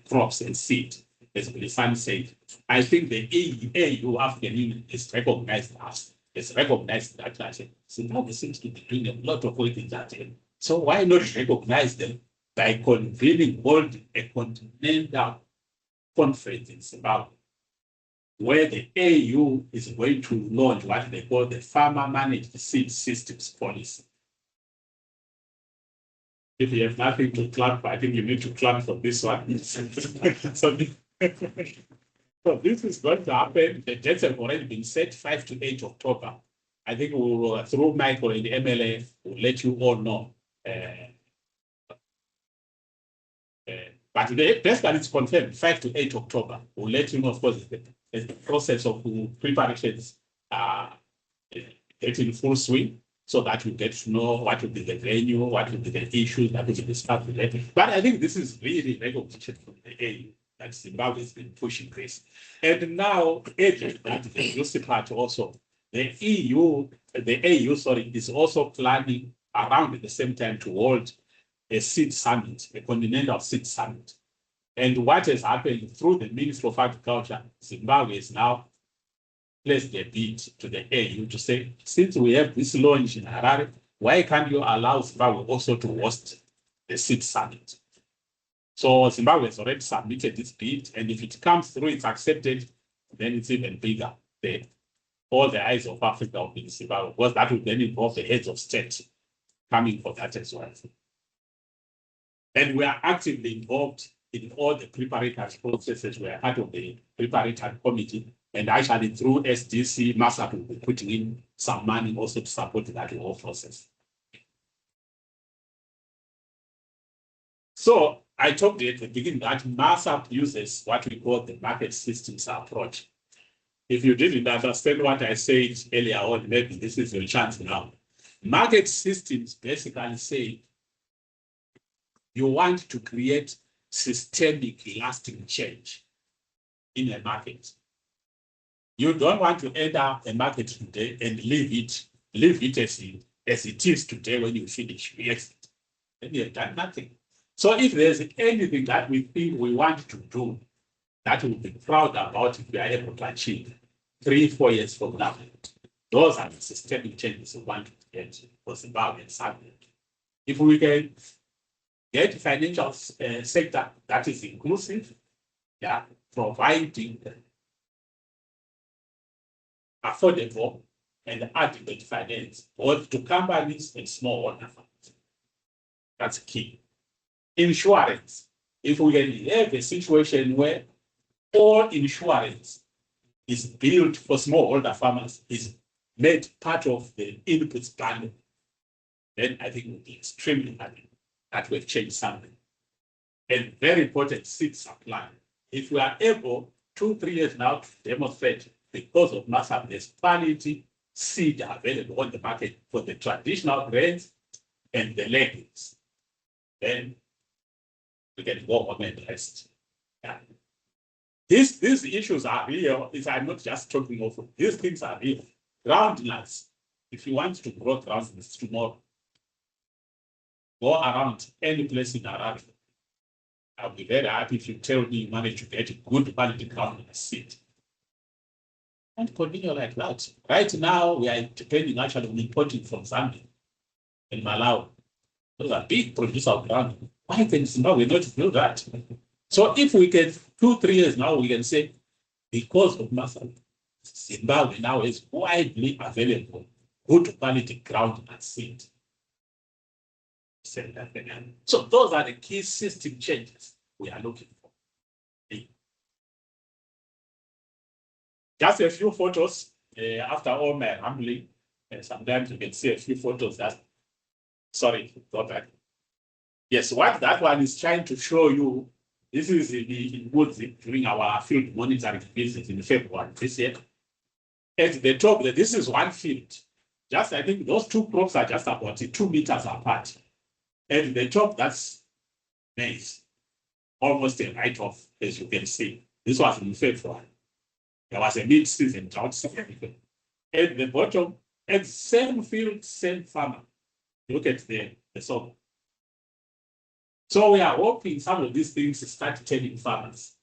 crops and seed, as Bilisani said, I think the AU, African Union, has recognized us, has recognized that Zimbabwe seems to be doing a lot of work in that area. So why not recognize them by holding a continental conference in Zimbabwe, where the AU is going to launch what they call the Farmer Managed Seed Systems Policy. If you have nothing to clap, I think you need to clap for this one. So this is going to happen. The dates have already been set, 5 to 8 October. I think we will, through Michael and the MLA, will let you all know. But the best that it's confirmed, 5 to 8 October. We'll let you know, of course, the process of preparations getting full swing, so that we get to know what will be the venue, what will be the issues that will be discussed later. But I think this is really recognition from the AU that Zimbabwe has been pushing this. And now, adding that the UC part also, the AU, is also planning around at the same time to hold a seed summit, a continental seed summit. And what has happened through the Ministry of Agriculture, Zimbabwe is now placed a bid to the AU to say, since we have this launch in Harare, why can't you allow Zimbabwe also to host the seed summit? So Zimbabwe has already submitted this bid, and if it comes through, it's accepted, then it's even bigger. All the eyes of Africa will be in Zimbabwe, because that will then involve the heads of state coming for that as well. And we are actively involved in all the preparatory processes. We are part of the preparatory committee, and actually through SDC, MASAP will be putting in some money also to support that whole process. So I told you at the beginning that MASAP uses what we call the market systems approach. If you didn't understand what I said earlier on, maybe this is your chance now. Market systems basically say you want to create systemic lasting change in a market. You don't want to enter a market today and leave it as it is today. When you finish, you exit. Then you have done nothing. So if there's anything that we think we want to do, that we'll be proud about if we are able to achieve 3-4 years from now, those are the systemic changes we want to get for Zimbabwe and Zambia. If we can get financial sector that is inclusive, providing affordable and adequate finance both to companies and smallholder farmers. That's key. Insurance. If we can have a situation where all insurance is built for smallholder farmers, is made part of the inputs plan, then I think it will be extremely happy that we've changed something. And very important, seed supply. If we are able 2-3 years now to demonstrate, because of MASAP, there's quality seed available on the market for the traditional grains and the legumes, then we can go home and rest. Yeah. These issues are real. I'm not just talking of these things are real. Groundnuts. If you want to grow groundnuts tomorrow, go around any place in Harare. I'll be very happy if you tell me you manage to get a good quality groundnut seed. And continue like that. Right now, we are depending actually on importing from Zambia and Malawi. Those are big producers of groundnut. Why can Zimbabwe not do that? So if we can, 2-3 years now, we can say, because of MASAP, Zimbabwe now is widely available good quality groundnut seed. So those are the key system changes we are looking for. Just a few photos after all my rambling. Sometimes you can see a few photos that, sorry, got that. Yes, what that one is trying to show you, this is in woods during our field monitoring visit in February this year. At the top, this is one field. Just, I think those two crops are just about 2 meters apart. At the top, that's maize, almost a write-off, as you can see. This was in February. There was a mid-season drought season. At the bottom, at same field, same farmer. Look at the sorghum. So we are hoping some of these things start telling farmers.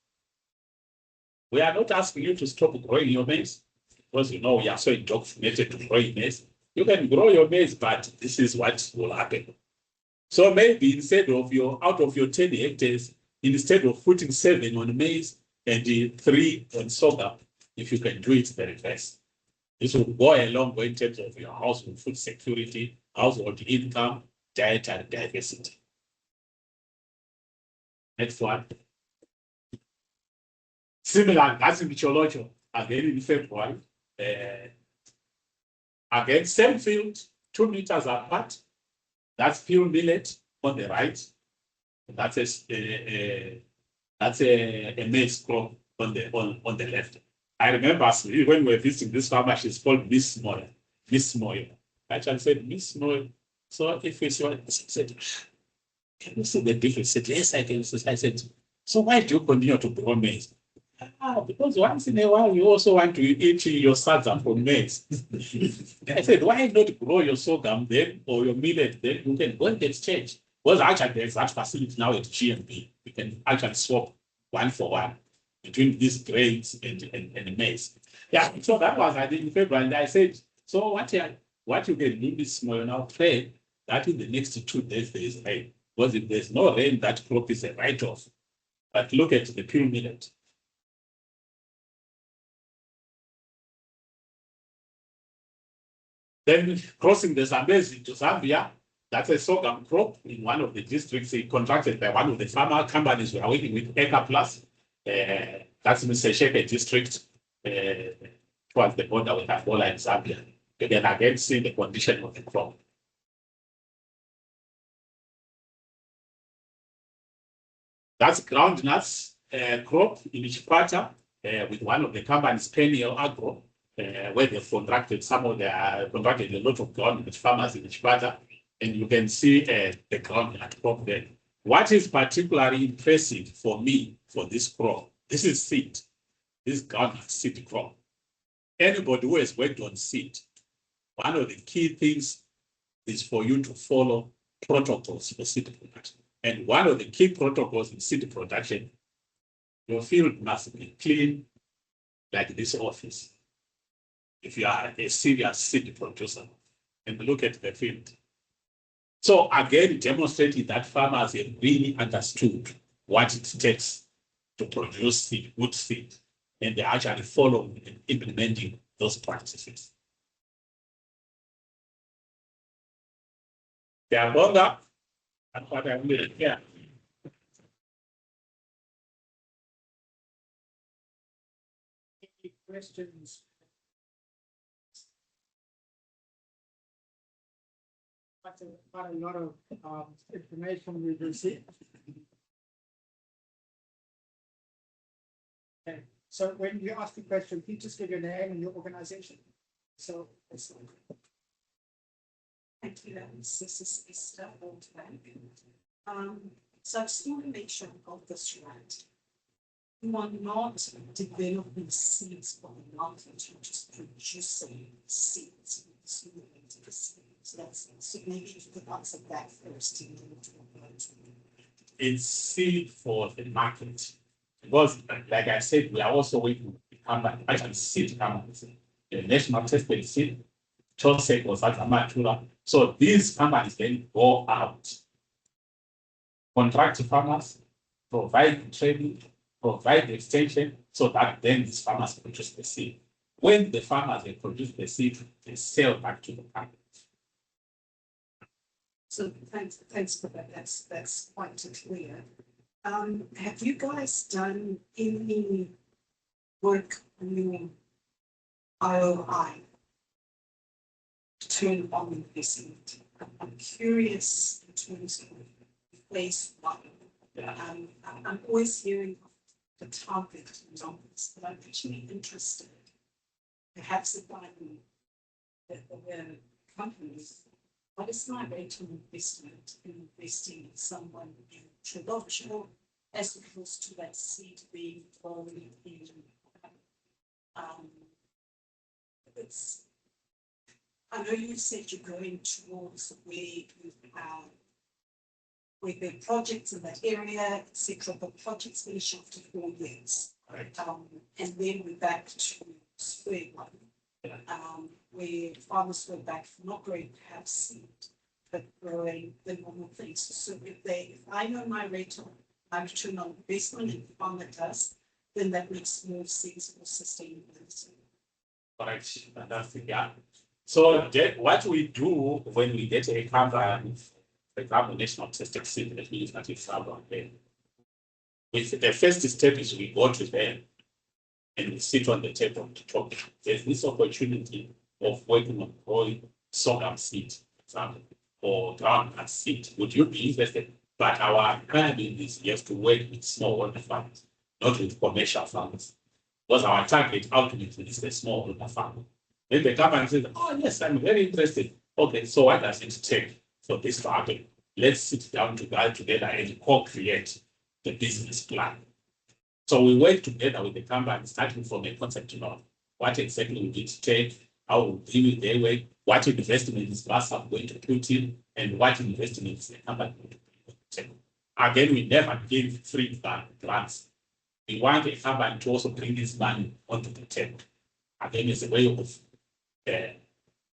We are not asking you to stop growing your maize, because you know we are so indoctrinated to growing maize. You can grow your maize, but this is what will happen. So maybe instead of out of your 10 hectares, instead of putting 7 on maize and 3 on sorghum, if you can do it the reverse. This will go a long way in terms of your household food security, household income, dietary diversity. Next one. Similar, that's in Micholocho, again in February. Again, same field, 2 meters apart. That's pure millet on the right. That's a maize crop on the left. I remember when we were visiting this farmer, she's called Miss Moyo. Miss Moyo. I actually said, Miss Moyo. So if we saw it, I said, can you see the difference? She said, yes, I can. I said, so why do you continue to grow maize? Because once in a while you also want to eat your sarghum from maize. I said, why not grow your sorghum then or your millet then? You can go and exchange. Because actually there's that facility now at GMB. You can actually swap 1 for 1 between these grains and maize. Yeah, so that was I did in February. And I said, so what you can do this small now, pray that in the next 2 days there is rain. Because if there's no rain, that crop is a write-off. But look at the pure millet. Then crossing the Zambezi into Zambia, that's a sorghum crop in one of the districts contracted by one of the farmer companies we are working with, Acre Plus. That's in Sesheke district, towards the border with Angola and Zambia. You can again see the condition of the crop. That's groundnuts crop in Chipata with one of the companies, Peniel Agro, where they've contracted contracted a lot of groundnut farmers in Chipata, and you can see the groundnut crop there. What is particularly impressive for me for this crop, this is seed, this groundnut seed crop. Anybody who has worked on seed, one of the key things is for you to follow protocols for seed production. And one of the key protocols in seed production, your field must be clean, like this office. If you are a serious seed producer, and look at the field. So again, demonstrating that farmers have really understood what it takes to produce seed, good seed, and they're actually following and implementing those practices. They are longer. That's what I'm doing here. Any questions? Quite a lot of information we've received. Okay, so when you ask the question, please just give your name and your organization. So, thank you, this is Esther Oldbank. So I just want to make sure I got this right. You are not developing seeds for the market, you're just producing seeds. So maybe if you could answer that first. It's seed for the market. Because, like I said, we are also working with companies, actually seed companies, the National Testing Seed, Tosec or Matura. So these companies then go out, contract farmers, provide training, provide extension, so that then these farmers produce the seed. When the farmers they produce the seed, they sell back to the company. So thanks for that. That's quite clear. Have you guys done any work on your ROI to turn on investment? I'm curious in terms of phase 1. I'm always hearing of the target numbers, but I'm actually interested. Perhaps if I the companies. What is my rate of investment in investing in someone in traditional as opposed to that seed being grown in it's I know you said you're going towards where you have where there are projects in that area, etc. But projects finish after 4 years. Right. And then we're back to square one. Where farmers go back from not growing perhaps seed, but growing the normal things. So if I know my rate of my return on investment and the farmer does, then that makes more sense for sustainability. Right, fantastic, yeah. So what we do when we get a company, for example, national tested seed, that means that it's about them. The first step is we go to them and we sit on the table to talk. There's this opportunity of working on growing sorghum seed, for example, or groundnut seed. Would you be interested? But our requirement is you have to work with smallholder farmers, not with commercial farmers. Because our target ultimately is the smallholder farmer. Then the company says, oh yes, I'm very interested. Okay, so what does it take for this to happen? Let's sit down together and co-create the business plan. So we work together with the company, starting from a concept of what exactly we need to take, how we deal with their work, what investments MASAP going to put in, and what investments the company going to put in. Again, we never give free grants. We want a company to also bring this money onto the table. Again, it's a way of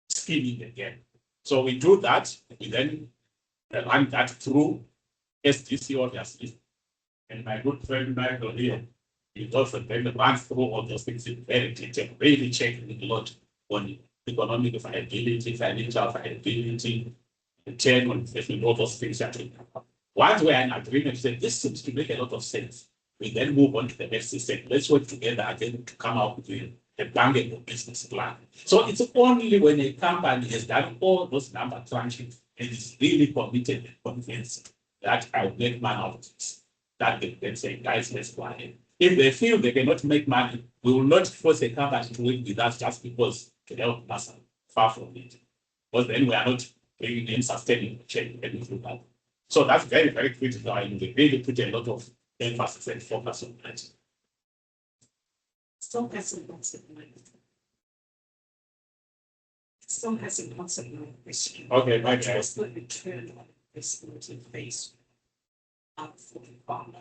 scheming again. So we do that, we then run that through SDC, obviously. And my good friend Michael here, he also then runs through all those things in very detail, really checking a lot on economic viability, financial viability, return on investment, all those things. Once we're in agreement, say this seems to make a lot of sense. We then move on to the next step. Let's work together again to come up with a bankable business plan. So it's only when a company has done all those number crunching and is really committed and convinced that I will make money out of this, that they can say, guys, let's go ahead. If they feel they cannot make money, we will not force a company to work with us just because to help us. Far from it. Because then we are not bringing in sustainable change and through that. So that's very, very critical. And we really put a lot of emphasis and focus on that. Still has a concept in mind. Still has a concept in mind question. Okay, What okay. was the return on investment in phase for the farmer?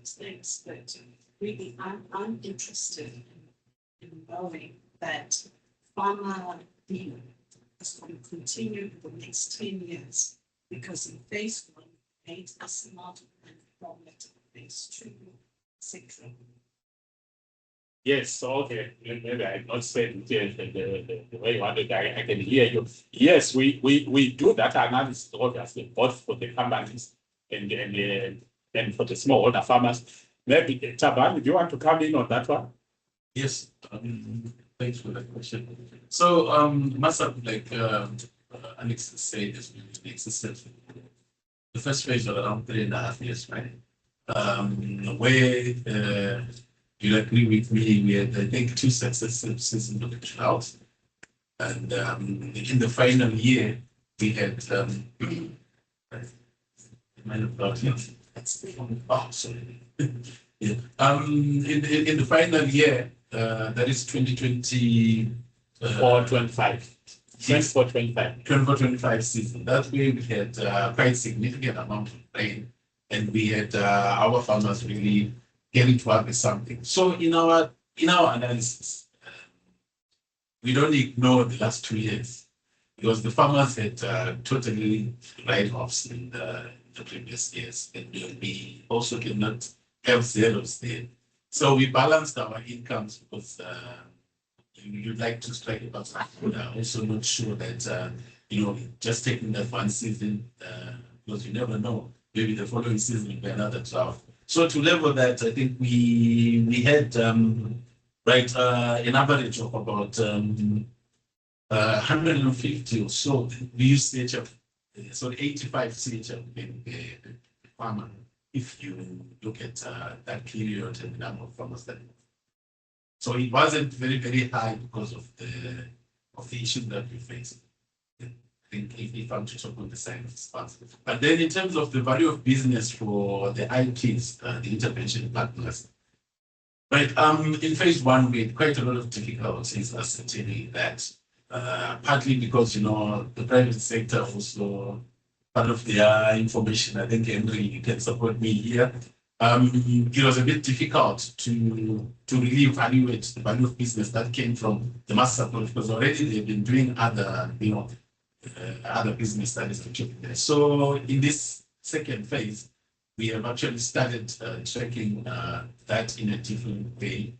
Things that really I'm interested in knowing that farmer dealer is going to continue for the next 10 years because in phase one, made a smart and from it phase two, etc. Yes, so okay. Maybe I not said the way you wanted. I can hear you. Yes, we do that analysis obviously both for the companies and for the smallholder farmers. Maybe Taban, do you want to come in on that one? Yes, thanks for that question. So, MASAP, like Alex said, has been in existence. The first phase was around 3.5 years, right? Where you'll agree with me, we had, I think, 2 successive seasons of the trials. And in the final year, we had oh, sorry. Yeah. In the final year, that is 2020 Or 25. 24-25. 24-25 season. That way we had quite significant amount of rain, and we had our farmers really getting to harvest something. So in our analysis, we don't ignore the last 2 years because the farmers had totally write-offs in the previous years, and we also cannot have zeros there. So we balanced our incomes because you'd like to strike a balance. But I'm also not sure that just taking that one season because you never know. Maybe the following season will be another 12. So to level that, I think we had an average of about 150 or so. We use CHF, so 85 CHF in the farmer. If you look at that period and the number of farmers that. So it wasn't very, very high because of the issues that we faced. I think if I'm to talk on the side of parts. But then in terms of the value of business for the IPs, the intervention partners, Right. In phase one, we had quite a lot of difficulties ascertaining that, partly because, the private sector also part of their information. I think Henry, you can support me here. It was a bit difficult to really evaluate the value of business that came from the MASAP because already they've been doing other, other business that is actually there. So in this second phase, we have actually started tracking that in a different way.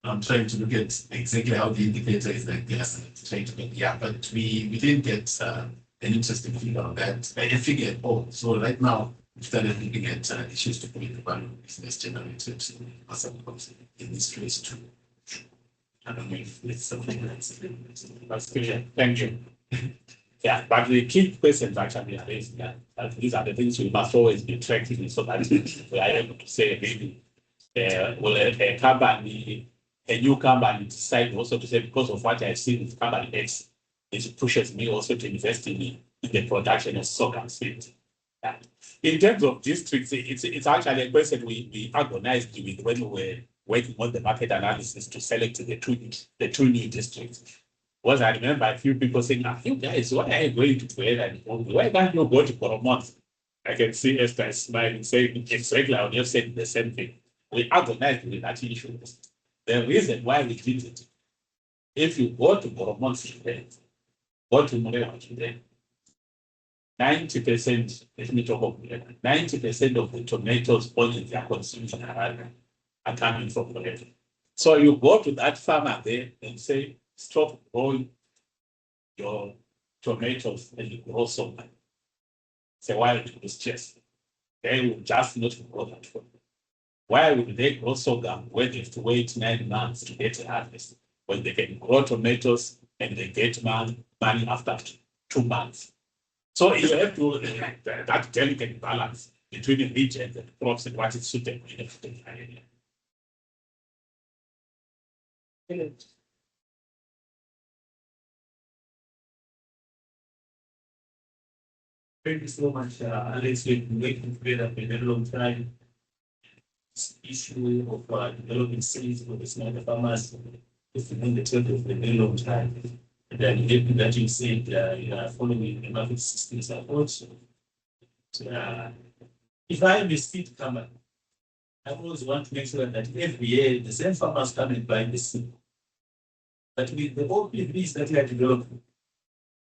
I'm trying to look at exactly how the indicator is like this, trying to get, but we didn't get an interesting figure on that, a figure at all. So right now, we started looking at issues to create the value of business generated in this phase two. I don't know if it's something That's clear. Thank you. Yeah, but the key questions actually are raised that these are the things we must always be tracking so that we are able to say maybe will a company, a new company decide also to say because of what I've seen with company X, it pushes me also to invest in the production of sorghum seed. Yeah. In terms of districts, it's actually a question we agonized with when we were working on the market analysis to select the two new districts. Was I remember a few people saying, you guys, why are you going to Kuwait and Congo? Why can't you go to Koromont? I can see Esther smiling, saying exactly how you've said the same thing. We agonized with that issue. The reason why we did it, if you go to Koromont today, go to Murewa today, 90%, let me talk of 90% of the tomatoes only they are consumed in Harare are coming from Murewa. So you go to that farmer there and say, stop growing your tomatoes and you grow sorghum. It's a wild goose chase. They will just not grow that for you. Why would they grow sorghum when they have to wait 9 months to get a harvest when they can grow tomatoes and they get money after 2 months? So you have to that delicate balance between the regions and crops and what is suitable in a particular area. Thank you so much, Alex. We've been working together for a very long time. This issue of developing seeds for the smaller farmers is within the table for a very long time. And I'm happy that you said you are following the market systems approach. If I am a seed company, I always want to make sure that every year the same farmers come and buy the seed. But with the OPVs that we are developing,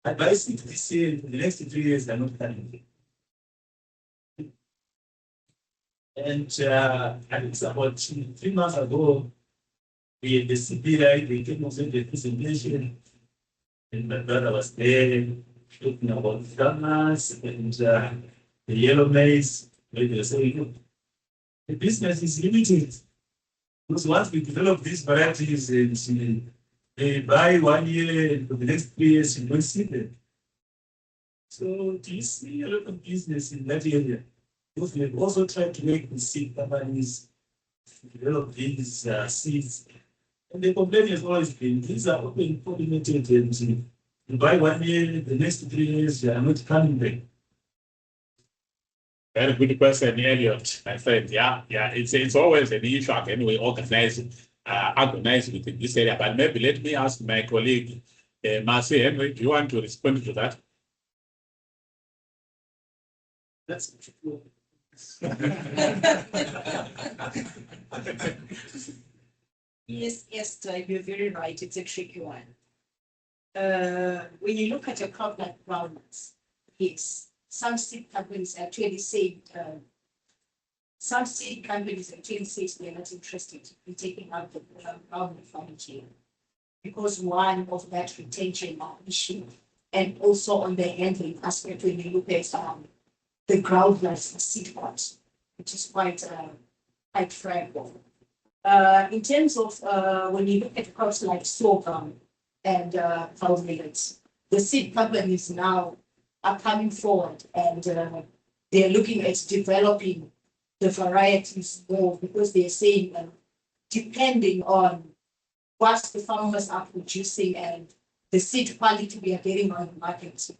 I buy seed this year, the next 3 years they're not coming. And it's about 3 months ago, we had the CPI, they came also the presentation, and my brother was there talking about farmers and the yellow maize, where they were saying, look, the business is limited. Because once we develop these varieties and they buy 1 year and for the next 3 years you don't see them. So do you see a lot of business in that area? Because we've also tried to make the seed companies develop these seeds. And the complaint has always been these are open pollinated and you buy 1 year, the next 3 years they are not coming back. Very good question, Elliot. My friend, yeah, it's always an issue. Anyway, organizing within this area. But maybe let me ask my colleague, Marcy Henry, do you want to respond to that? That's true. Yes, Esther, you're very right. It's a tricky one. When you look at a crop like groundnuts, yes, some seed companies actually say they're not interested in taking out the groundnut farming chain because one of that retention issue, and also on the handling aspect when you look at the groundnuts seed pot, which is quite fragile. In terms of when you look at crops like sorghum and millets, the seed companies now are coming forward and they're looking at developing the varieties more because they're saying depending on what the farmers are producing and the seed quality we are getting on the market,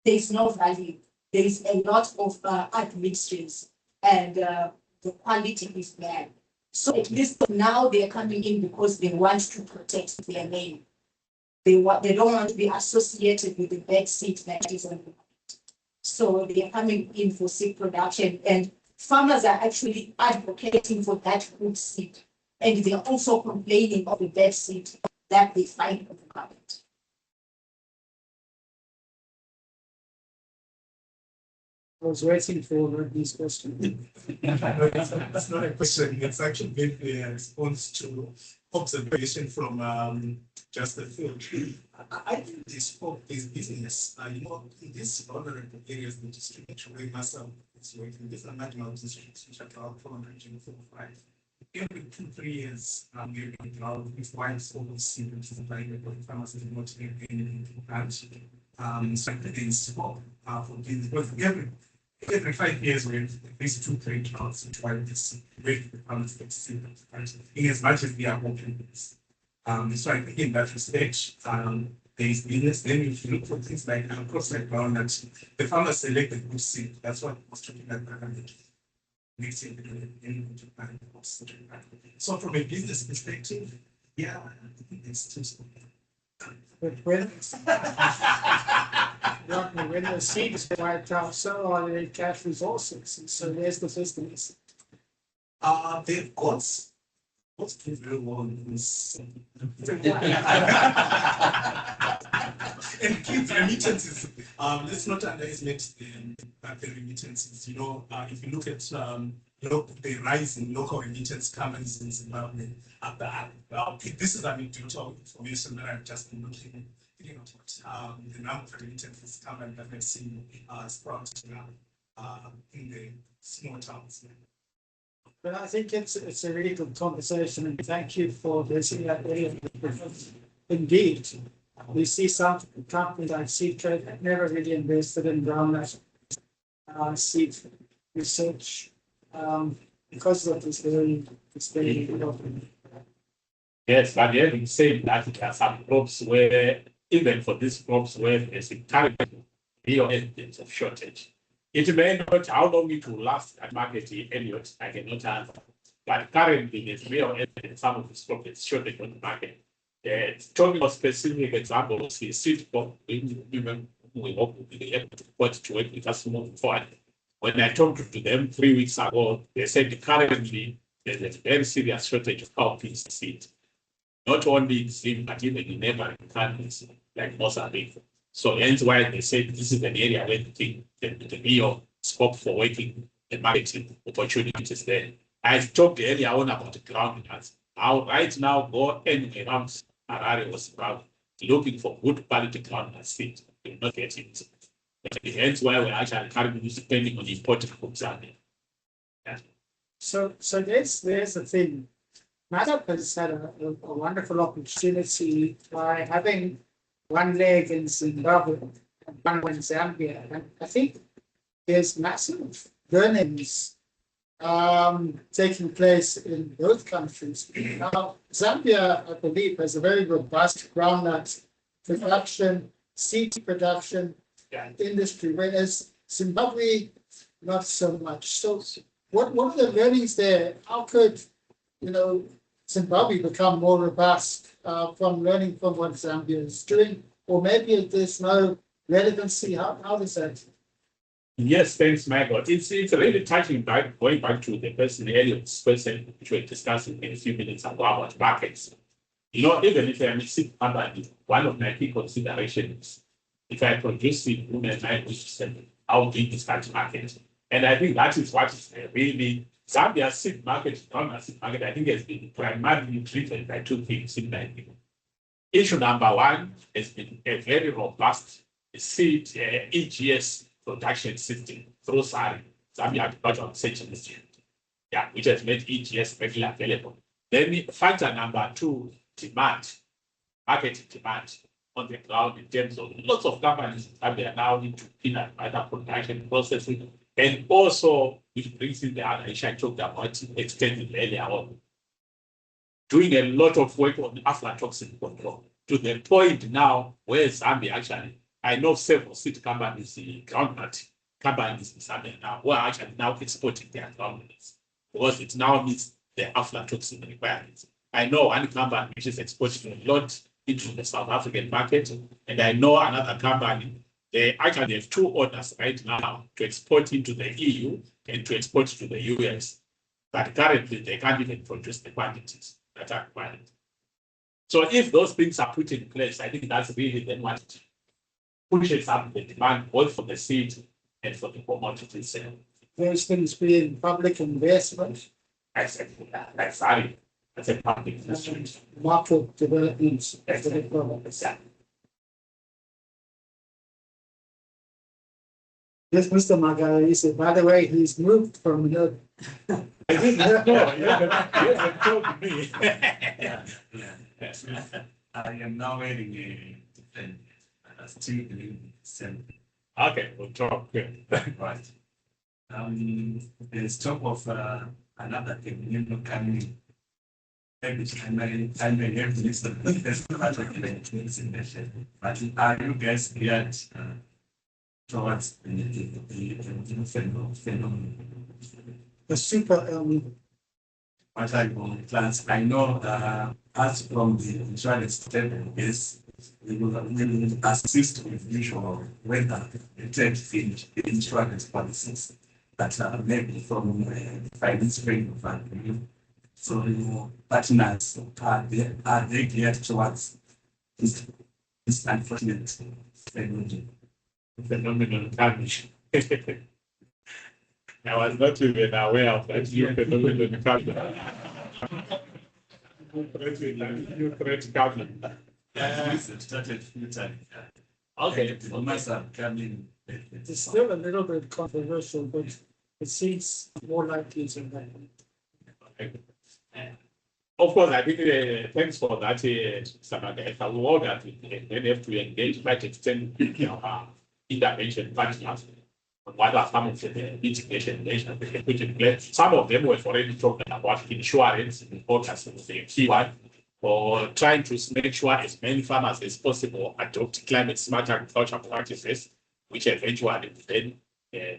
there's no value. There's a lot of admixtures and the quality is bad. So at least now they're coming in because they want to protect their name. They don't want to be associated with the bad seed that is on the market. So they are coming in for seed production, and farmers are actually advocating for that good seed. And they're also complaining of the bad seed that they find on the market. I was waiting for these questions. That's not a question. It's actually been a response to observation from just the field. I think this scope is business. In these vulnerable areas, the district where MASAP is working, these are national districts which are about 405. Every 2-3 years, we've been involved with wide scope of seeds supplying the farmers is not anything to plant. So it's scope for business. Because every 5 years, we have at least 2-3 droughts which are this with the farmers get seed, in as much as we are hoping this. So I think in that respect, there is business. Then if you look for things like crops like groundnuts, the farmers select the good seed. That's what was talking about. Mixing between plant crops. So from a business perspective, yeah, I think it's too small. But when the seed is wiped out, so are the cash resources. And so there's the business. They've got what's very well in this. And kids remittances. Let's not underestimate the remittances. If you look at the rise in local remittance companies in Zimbabwe, this is anecdotal information that I've just been looking at. The number of remittances companies that I've seen sprouting in the small towns. But I think it's a really good conversation, and thank you for this. Indeed, we see some companies like Seed Trade that never really invested in groundnut seed research because of this very important. Yes, but having said that, there are some crops where, even for these crops where there's a current real evidence of shortage. It may not, how long it will last at market, anyway, I cannot answer. But currently, there's real evidence some of these crops shortage on the market. Talking about specific examples, the seed crop, we hope to be able to put to work with us moving forward. When I talked to them 3 weeks ago, they said currently there's a very serious shortage of cowpeas seed. Not only in Zimbabwe, but even in neighboring countries like Mozambique. So hence why they said this is an area where the real scope for working and marketing opportunities there. I talked earlier on about the groundnuts. I'll right now go anywhere around Harare or Zimbabwe looking for good quality groundnut seed. You'll not get it. Hence why we're actually currently depending on imported from Zambia. Yeah. So there's the thing. MASAP has had a wonderful opportunity by having one leg in Zimbabwe and one in Zambia. And I think there's massive learnings taking place in both countries. Now, Zambia, I believe, has a very robust groundnut production, seed production industry, whereas Zimbabwe, not so much. So what are the learnings there? How could, Zimbabwe become more robust from learning from what Zambia is doing? Or maybe there's no relevancy. How does that? Yes, thanks, Michael. It's really touching back, going back to the person earlier, person which we're discussing in a few minutes ago about markets. Even if I'm a seed company, one of my key considerations, if I produce seed, how big is that market? And I think that is what is really Zambia's seed market, seed market, I think has been primarily driven by two things in my opinion. Issue number one has been a very robust seed EGS production system through SARI, Zambia Agricultural Research Institute, which has made EGS readily available. Then factor number two, demand, market demand on the ground in terms of lots of companies that they are now into peanut butter production processing, and also which brings in the other issue I talked about extended earlier on, doing a lot of work on aflatoxin control to the point now where Zambia actually, I know several seed companies, groundnut companies in Zambia now, who are actually now exporting their groundnuts. because it now meets the aflatoxin requirements. I know one company which is exporting a lot into the South African market, and I know another company, they actually have 2 orders right now to export into the EU and to export to the US. But currently, they can't even produce the quantities that are required. So if those things are put in place, I think that's really then what pushes up the demand, both for the seed and for the commodity sale. Those things being public investment, Exactly. That's a public investment. market developments. Exactly. Yes, Mr. Magalisi, by the way, he's moved from the. I didn't know. You haven't told me. I am now wearing a different, still in same. Okay, we'll talk. Good. Right. There's talk of another thing, coming. Maybe I may have to listen. There's no other thing, but are you guys geared towards the phenomenon? The super, What I want plans, I know as from the insurance table is we will assist with usual weather trade field insurance policies that maybe from finance frame of so your partners are they geared towards this unfortunate Phenomenon coming. I was not even aware of that new phenomenon coming. New threat coming. it started few times. Okay. The MASAP coming. it's still a little bit controversial, but it seems more likely to happen. Of course, I think thanks for that, Samantha. We all that then have to engage quite extend intervention partners on what are some of the mitigation measures they can put in place. Some of them were already talking about insurance in focus of the key one, or trying to make sure as many farmers as possible adopt climate smart agriculture practices, which eventually then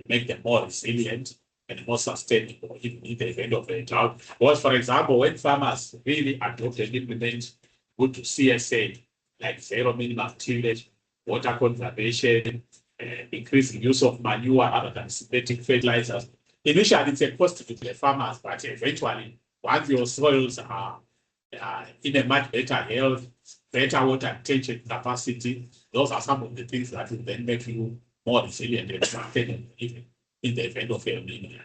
make them more resilient and more sustainable in the event of a drought. Because, for example, when farmers really adopt and implement good CSA, like zero minimum tillage, water conservation, increasing use of manure other than synthetic fertilizers. Initially, it's a cost to the farmers, but eventually, once your soils are in a much better health, better water retention capacity, those are some of the things that will then make you more resilient and sustainable even in the event of El Nino.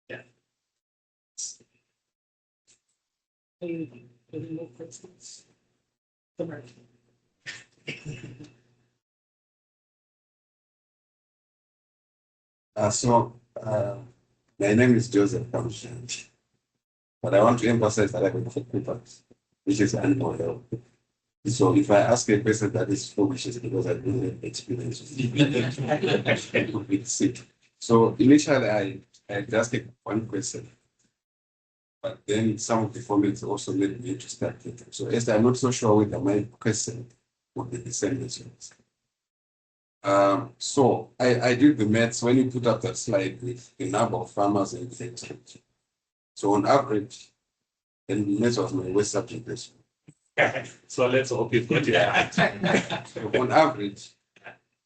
Yeah. Any more questions? Come on. My name is Joseph Kamshan, but I want to emphasize that I have a papers, which is animal health. So if I ask a question that is foolish, it's because I don't have experience with sick. So initially, I just take one question, but then some of the comments also made me to start thinking. So as I'm not so sure whether my question would be the same as yours. So I did the maths when you put up that slide with the number of farmers and the so on average, and the maths was my worst subject this. So let's hope you've got it. So on average,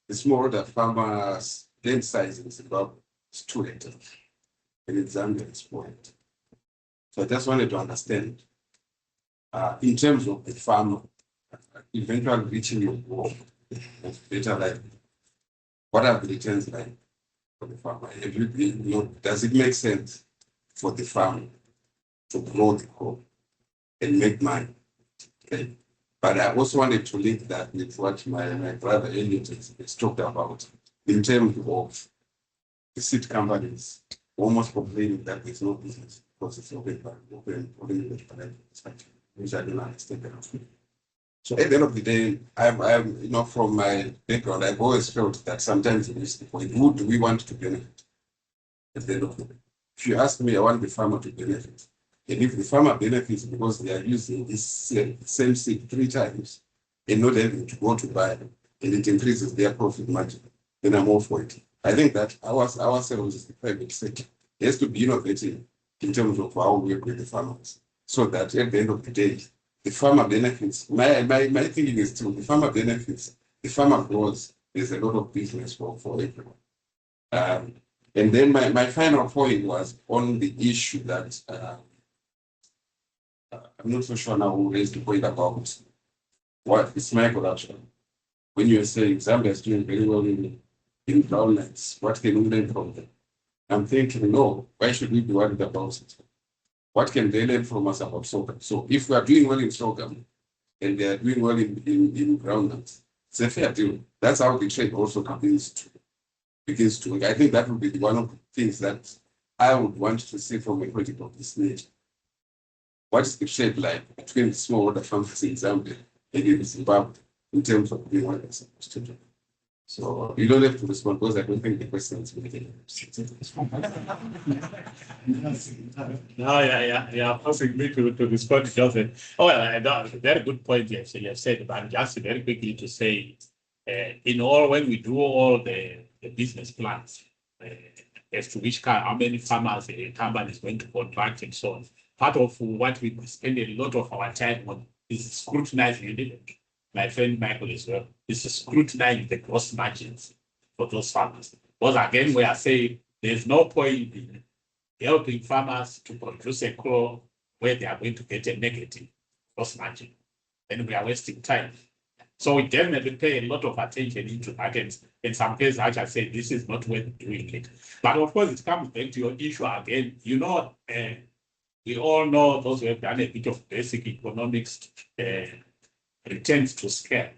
the smallholder farmers' land size in Zimbabwe is 2 hectares, and in Zambia it's 4 hectares. So I just wanted to understand, in terms of the farmer, eventually reaching your goal of better life, what are the returns like for the farmer? Have you, does it make sense for the farmer to grow the crop and make money? Okay. But I also wanted to link that with what my brother Elliot has talked about in terms of the seed companies almost complaining that there's no business because it's open, which I don't understand. So at the end of the day, I'm from my background, I've always felt that sometimes it is the point, who do we want to benefit at the end of the day? If you ask me, I want the farmer to benefit. And if the farmer benefits because they are using this same seed 3 times and not having to go to buy them, and it increases their profit margin, then I'm all for it. I think that ourselves is the private sector. It has to be innovative in terms of how we work with the farmers. So that at the end of the day, the farmer benefits. My thinking is true. The farmer benefits, the farmer grows. There's a lot of business for everyone. And then my final point was on the issue that I'm not so sure now who raised the point about what is my production. When you're saying Zambia is doing very well in groundnuts, what can we learn from them? I'm thinking, no, why should we be worried about it? What can they learn from us about sorghum? So if we are doing well in sorghum and they are doing well in groundnuts, it's a fair deal. That's how the trade also begins to work. I think that would be one of the things that I would want to see from a project of this nature. What is the trade like between the smallholder farmers in Zambia and in Zimbabwe in terms of doing what they're supposed to do? So you don't have to respond because I don't think the question is really. No, yeah, forcing me to respond to Joseph. Oh, well, I know, very good point you have said, but just very quickly to say, when we do all the business plans, as to how many farmers a company is going to contract and so on, part of what we spend a lot of our time on is scrutinizing it. My friend Michael as well, is scrutinizing the gross margins for those farmers. Because again, we are saying there's no point in helping farmers to produce a crop where they are going to get a negative gross margin. Then we are wasting time. So we definitely pay a lot of attention into that. And in some cases, I just say this is not worth doing it. But of course, it comes back to your issue again. You know, we all know those who have done a bit of basic economics returns to scale.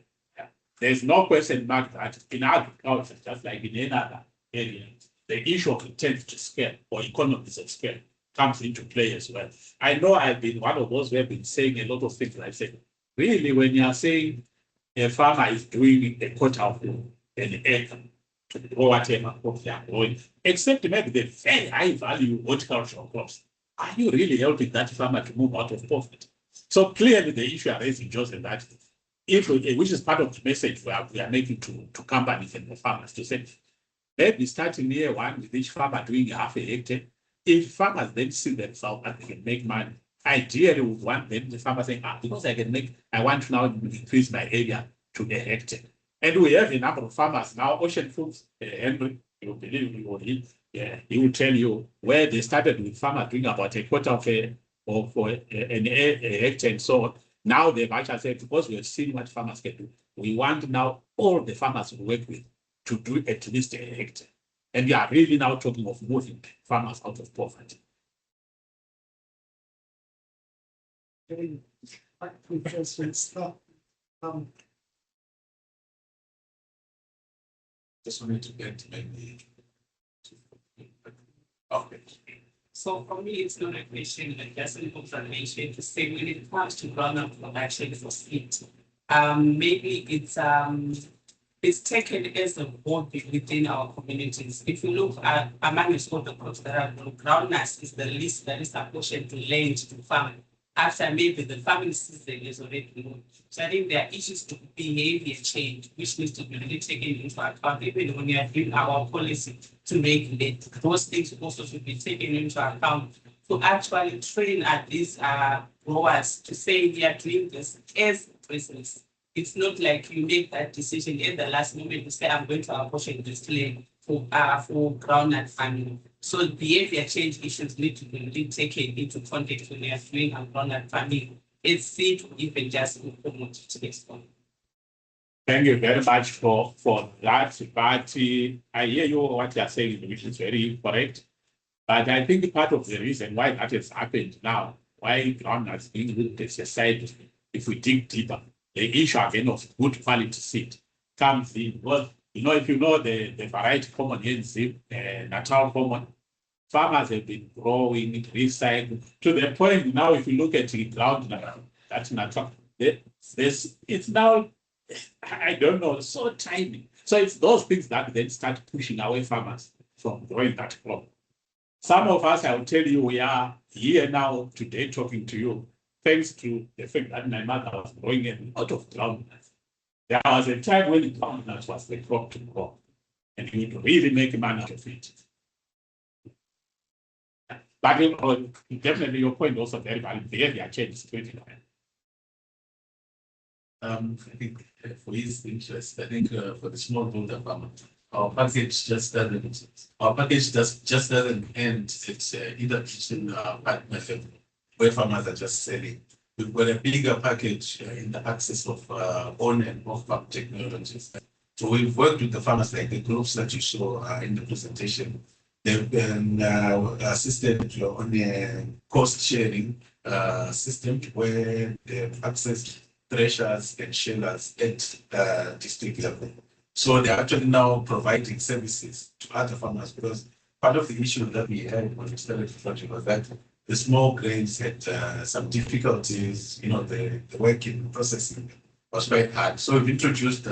There's no question mark that in agriculture, just like in any other area, the issue of returns to scale or economies of scale comes into play as well. I know I've been one of those who have been saying a lot of things. I said, really, when you are saying a farmer is doing a quarter of an acre to grow whatever crops they are growing, except maybe the very high value horticultural crops, are you really helping that farmer to move out of poverty? So clearly the issue are raising, Joseph, that which is part of the message we are making to companies and the farmers to say, maybe starting year one with each farmer doing half a hectare. If farmers then see themselves that they can make money, ideally we want them, the farmer saying, because I want to now increase my area to a hectare. And we have a number of farmers now, Ocean Foods, Henry, you believe me or him, he will tell you where they started with farmers doing about a quarter of an hectare and so on. Now they've actually said, because we have seen what farmers can do, we want now all the farmers we work with to do at least a hectare. And we are really now talking of moving farmers out of poverty. Just wanted to get maybe. Okay. So for me, it's not a question, like just an observation to say when it comes to groundnut production for seed, maybe it's taken as a hobby within our communities. If you look at among all the crops that are grown, groundnuts is the least that is apportioned to land to farm after maybe the farming season is already known. So I think there are issues to behavior change, which needs to be really taken into account, even when we are doing our policy to regulate. Those things also should be taken into account to actually train at these growers to say we are doing this as business. It's not like you make that decision at the last moment to say I'm going to apportion this land for groundnut farming. So behavior change issues need to be really taken into context when they are doing groundnut farming. It's seed or even just commodity. Thank you very much for that. But I hear you what you are saying, which is very correct. But I think part of the reason why that has happened now, why groundnuts being looked at aside, if we dig deeper, the issue again of good quality seed comes in. Well, if you know the variety common here in Natal common, farmers have been growing, recycling, to the point now, if you look at the groundnut, that's Natal, it's now, I don't know, so tiny. So it's those things that then start pushing away farmers from growing that crop. Some of us, I will tell you, we are here now today talking to you, thanks to the fact that my mother was growing a lot of groundnuts. There was a time when groundnuts was the crop to grow, and you would really make money out of it. But definitely your point also very valid. Behavior change 29. I think for his interest, I think for the smallholder farmer, our package just doesn't end at either kitchen partnership where farmers are just selling. We've got a bigger package in the access of on and off farm technologies. So we've worked with the farmers like the groups that you saw in the presentation. They've been assisted on a cost sharing system where they've accessed threshers and shellers at district level. So they're actually now providing services to other farmers because part of the issue that we had when we started the project was that the small grains had some difficulties, the work in processing was quite hard. So we've introduced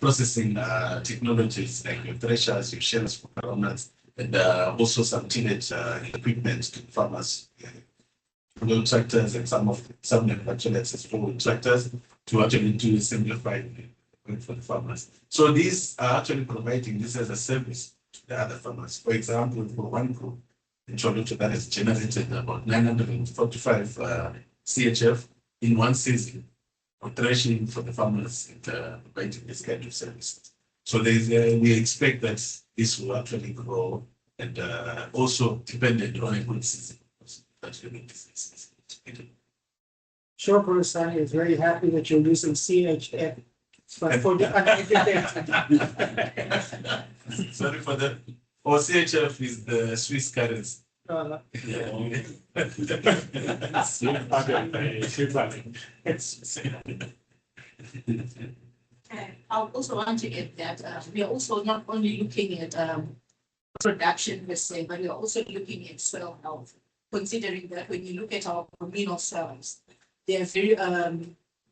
processing technologies like your threshers, your shellers for groundnuts, and also some tillage equipment to farmers. Tractors and some manufacturers access for tractors to actually do simplified work for the farmers. So these are actually providing this as a service to the other farmers. For example, for one group in Cholucha that has generated about 945 CHF in one season of threshing for the farmers and providing this kind of service. So we expect that this will actually grow and also dependent on a good season. Sure, Bruce, I is very happy that you're using CHF. But for the uneducated. Sorry for that. Or CHF is the Swiss currency. I also want to add that we are also not only looking at production per se, but we are also looking at soil health, considering that when you look at our communal soils, they are very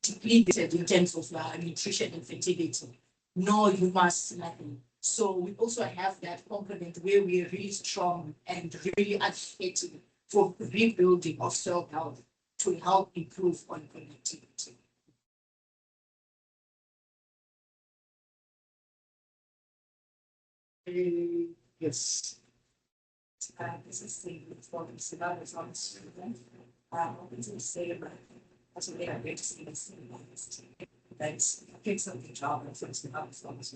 depleted in terms of nutrition and fertility. No humus, nothing. So we also have that component where we are really strong and really advocating for rebuilding of soil health to help improve on productivity. Yes. This is the for Zimbabwe on the student. Open to say about that's what they are going to see this that's picks up the job and fix the other forms.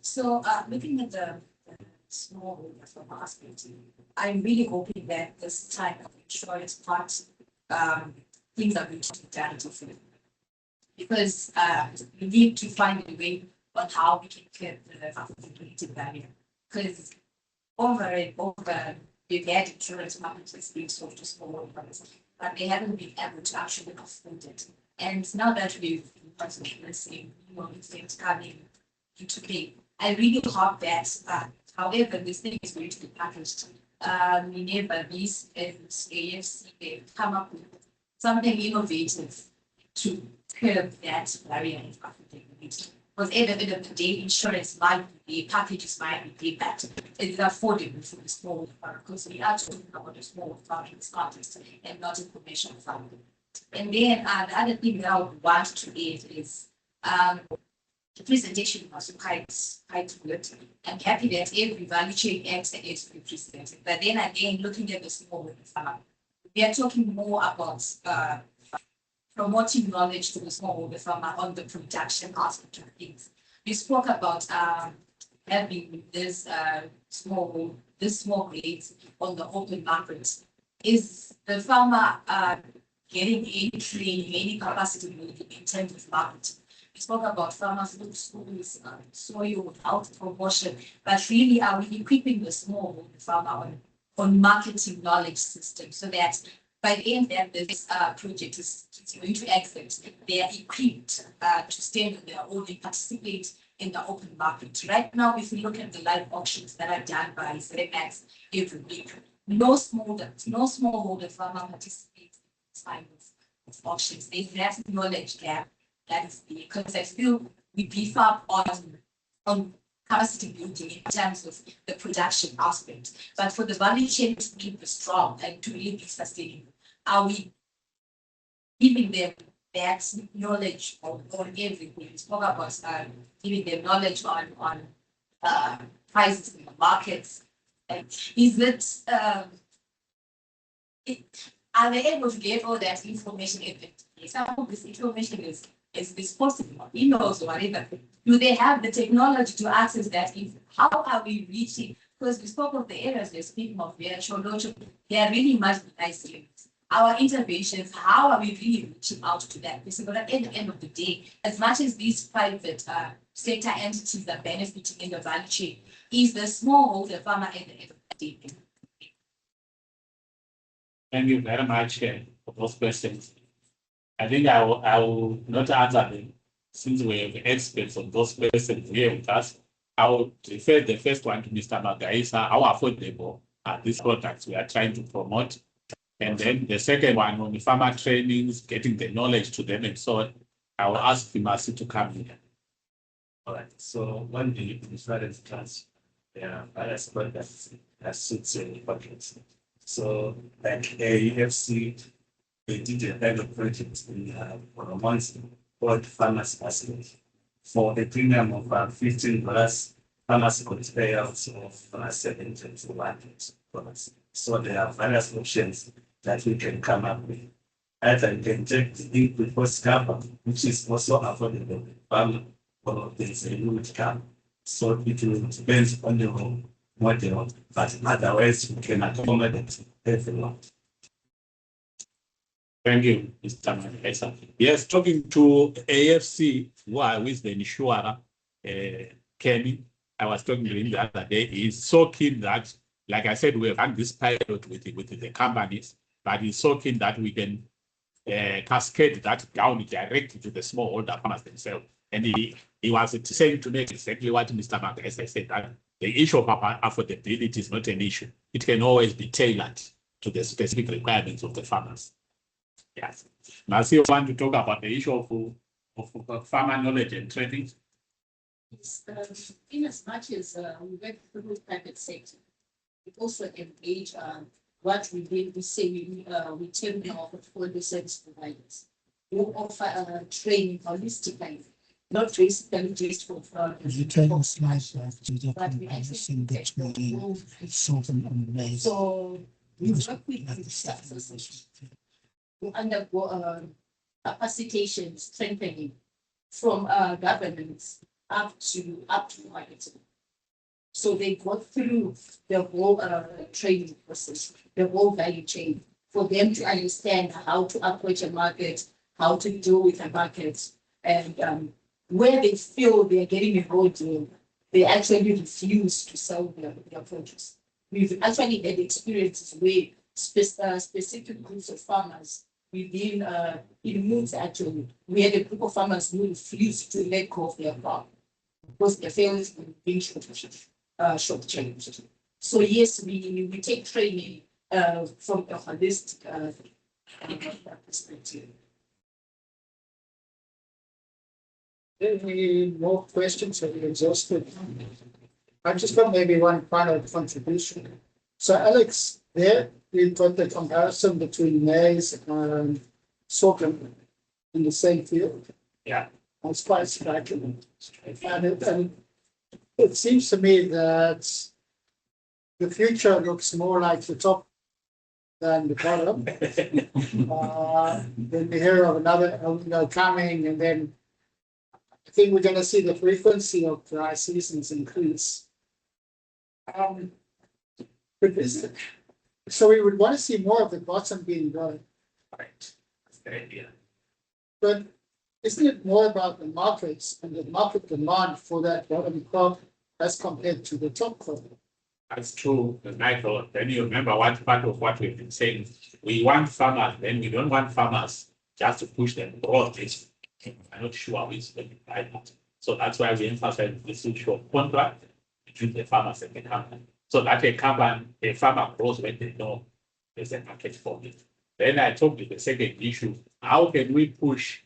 So looking at the small from aspect, I'm really hoping that this type of insurance part things are going to be done differently. Because we need to find a way on how we can get the affordability barrier. Because over and over, we've had insurance markets being sold to small ones, but they haven't been able to actually afford it. And now that we've let's say, things coming into play, I really hope that however this thing is going to be packaged, Minerva, these and AFC, they come up with something innovative to curb that barrier of affordability. Because at the end of the day, insurance might be, packages might be better. It's affordable for the small farm because we are talking about the small farming starters and not a commercial farming. And then the other thing that I would want to add is the presentation was quite good. I'm happy that every value chain X is represented. But then again, looking at the small farm, we are talking more about promoting knowledge to the smallholder farmer on the production aspect of things. We spoke about having this small grades on the open market. Is the farmer getting any training, any capacity building in terms of marketing? We spoke about farmer food schools, soil health promotion, but really are we equipping the smallholder farmer on marketing knowledge systems so that by the end that this project is going to exit, they are equipped to stand on their own and participate in the open market. Right now, if we look at the live auctions that are done by ZMX every week, no smallholder farmer participates in this kind of auctions. There's massive knowledge gap that is there because I feel we beef up on capacity building in terms of the production aspect. But for the value chain to be strong and to really be sustainable, are we giving them that knowledge on everything? We spoke about giving them knowledge on prices in the markets. Is it Are they able to get all that information at the some of this information is possible, emails or whatever. Do they have the technology to access that? How are we reaching? Because we spoke of the areas we're speaking of there, they are really marginalized areas. Our interventions, how are we really reaching out to that? But at the end of the day, as much as these private sector entities are benefiting in the value chain, is the smallholder farmer at the end of the day. Thank you very much for those questions. I think I will not answer them since we have experts on those questions here with us. I will refer the first one to Mr. Magaisa. How affordable are these products we are trying to promote? And then the second one on the farmer trainings, getting the knowledge to them and so on. I will ask Fimasi to come here. All right, so when the insurance class, there are various products that suits your pockets. So like AEFC, they did a pilot project in months called Farmers Basket. For a premium of $15, farmers could pay out of $7.1. So there are various options that we can come up with. Either you can take the input cost cover, which is also affordable to farmer, or there's a limit cap. So it will depend on the model, but otherwise we can accommodate everyone. Thank you, Mr. Magaisa. Yes, talking to AFC, who is the insurer, Kenny, I was talking to him the other day. He's so keen that, like I said, we have done this pilot with the companies, but he's so keen that we can cascade that down directly to the smallholder farmers themselves. And he was saying to me exactly what Mr. Magaisa said, that the issue of affordability is not an issue. It can always be tailored to the specific requirements of the farmers. Yes. Now, I still want to talk about the issue of farmer knowledge and training. Yes, in as much as we work through private sector, we also engage what we did. We say we turn our portfolio service providers. We offer training holistically, not basically just for farmers. You turn the slide back to the But we comparison actually between sorghum and maize. So we work with the sectors to undergo capacitation, strengthening from governance up to marketing. So they go through the whole training process, the whole value chain, for them to understand how to approach a market, how to deal with a market, and where they feel they're getting eroded, they actually refuse to sell their produce. We've actually had experiences where specific groups of farmers within in Moods actually, we had a group of farmers who refused to let go of their farm because their families were being short-changed. So yes, we take training from a holistic perspective. Any more questions? Are you exhausted? I just got maybe one final contribution. So Alex, there we've got the comparison between maize and sorghum in the same field. Yeah. It's quite striking. And it seems to me that the future looks more like the top than the bottom. Then we hear of another coming, and then I think we're going to see the frequency of dry seasons increase. So we would want to see more of the bottom being done. Right. That's the idea. But isn't it more about the markets and the market demand for that bottom crop as compared to the top crop? That's true, Michael. Then you remember what part of what we've been saying. We want farmers, then we don't want farmers just to push them broad. I'm not sure which will be right. So that's why we emphasize this issue of contract between the farmers and the company. So that a farmer grows when they know there's a market for it. Then I talked to the second issue. How can we push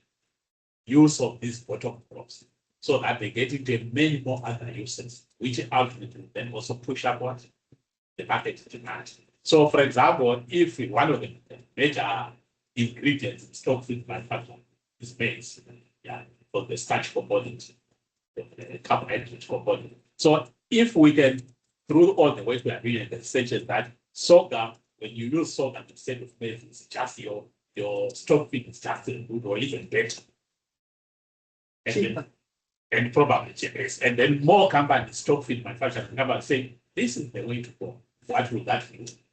use of these bottom crops so that they get into many more other uses, which ultimately then also push up what the market demand. So, for example, if one of the major ingredients in stock feed manufacturing is maize, for the starch component, the carbohydrate component. So, if we can, through all the ways we are doing the research, that sorghum when you use sorghum instead of maize, it's just your stock feed is just good or even better. And probably cheapest. And then more companies, stock feed manufacturers, companies say this is the way to go. What will that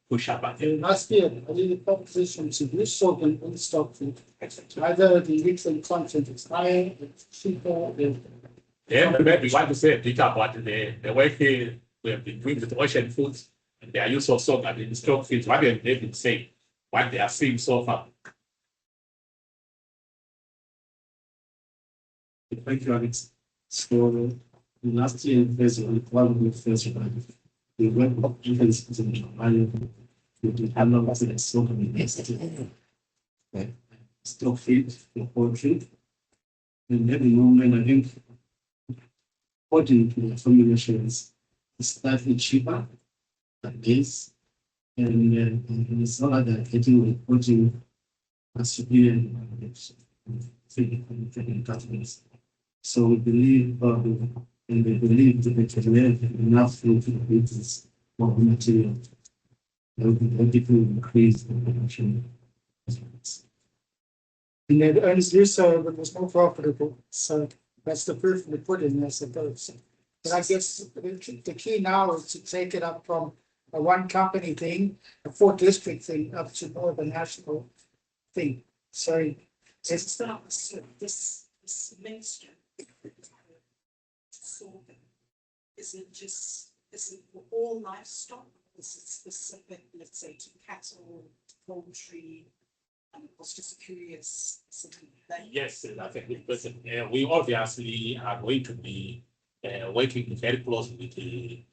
push up again? Last year, I did a proposition to use sorghum in stock food. Either the nutrient content is higher, it's cheaper, Yeah, maybe we want to say a bit about the work we have been doing with ocean foods and their use of sorghum in stock feeds. What they've been saying, what they are seeing so far. Thank you, Alex. So last year, there's one with first we went up differences in Japan. We did have no residents so many stock feed for poultry. And every moment, I think, according to the formulations, it's slightly cheaper than this. And it's not like they're getting reporting as superior feed customers. So we believe, and we believe that we can have enough food to create this more material. That it will increase the production. and they only do so when it's more profitable. So that's the proof in the pudding, I suppose. But I guess the key now is to take it up from a one company thing, a 4 district thing, up to more of a national thing. So It's not this minister. Sorghum. Is it for all livestock? Is it specific, let's say, to cattle, poultry? I was just curious. Yes, that's a good question. We obviously are going to be working very closely with the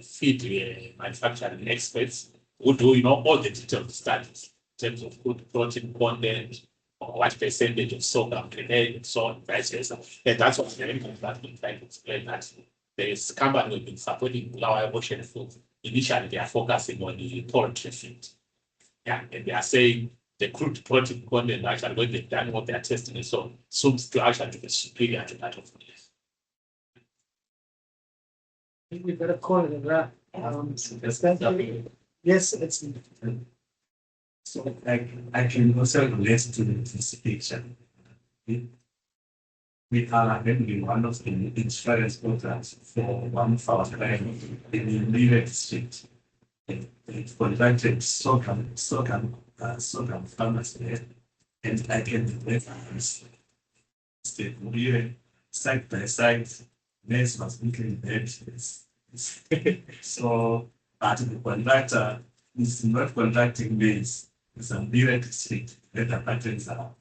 feed manufacturing experts who do, all the detailed studies in terms of food protein content, or what percentage of sorghum contained and so on, vice versa. And that's what the income that we try to explain that there's company we've been supporting our ocean food. Initially, they are focusing on the poultry feed. Yeah, and they are saying the crude protein content actually when they've done what they are testing and so seems to actually be superior to that of the I think we better call it a wrap. Yes, it's. So I can also relate to this picture. We are having one of the insurance programs for one of our clients in the New District. It contracted sorghum farmers there, and I can reference the real side by side. Maize was looking bad. So, but the contractor is not contracting maize. It's a direct district where the patents are.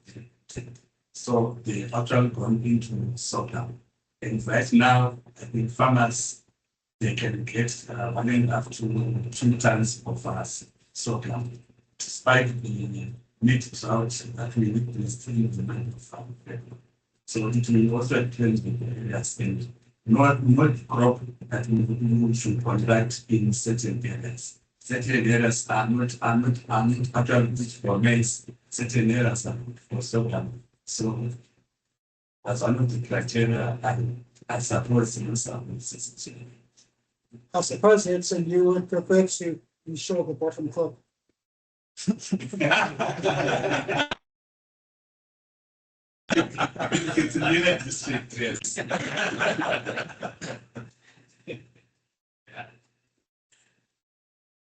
So they actually gone into sorghum. And right now, I think farmers, they can get 1.5 to 2 tons of sorghum, despite the need drought that we witnessed in the month of farm. So it will also depend on the areas and not crop that we should contract in certain areas. Certain areas are not actually good for maize. Certain areas are good for sorghum. So that's one of the criteria I suppose in some system. I suppose it's and you would prefer to ensure the bottom crop. It's a unit district, yes.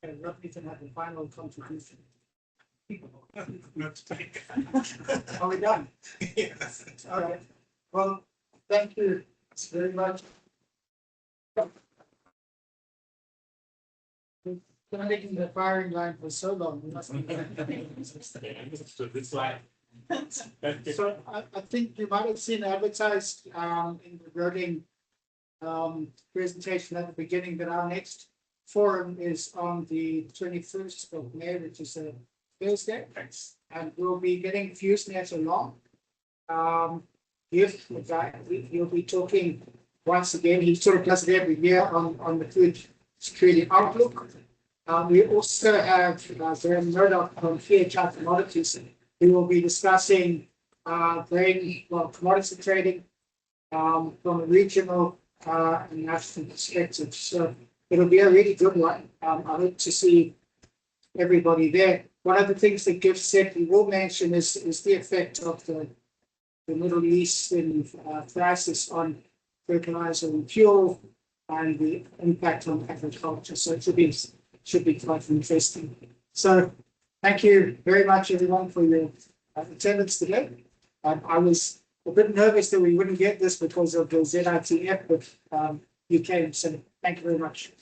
And Rodney can have the final contribution. Are we done? Yes. All right. Well, thank you very much. Standing in the firing line for so long. We must be. So this slide. So I think you might have seen advertised in the Reading presentation at the beginning that our next forum is on the 21st of May, which is a Thursday. And we'll be getting FuseNet along. If the guy, he'll be talking once again, he sort of does it every year on the food security outlook. We also have Graham Murdoch from PHI Commodities, who will be discussing commodity trading from a regional and national perspective. So it'll be a really good one. I hope to see everybody there. One of the things that Gift said we will mention is the effect of the Middle Eastern crisis on fertilizer and fuel and the impact on agriculture. So it should be quite interesting. So thank you very much, everyone, for your attendance today. I was a bit nervous that we wouldn't get this because of the ZITF, but you came. So thank you very much.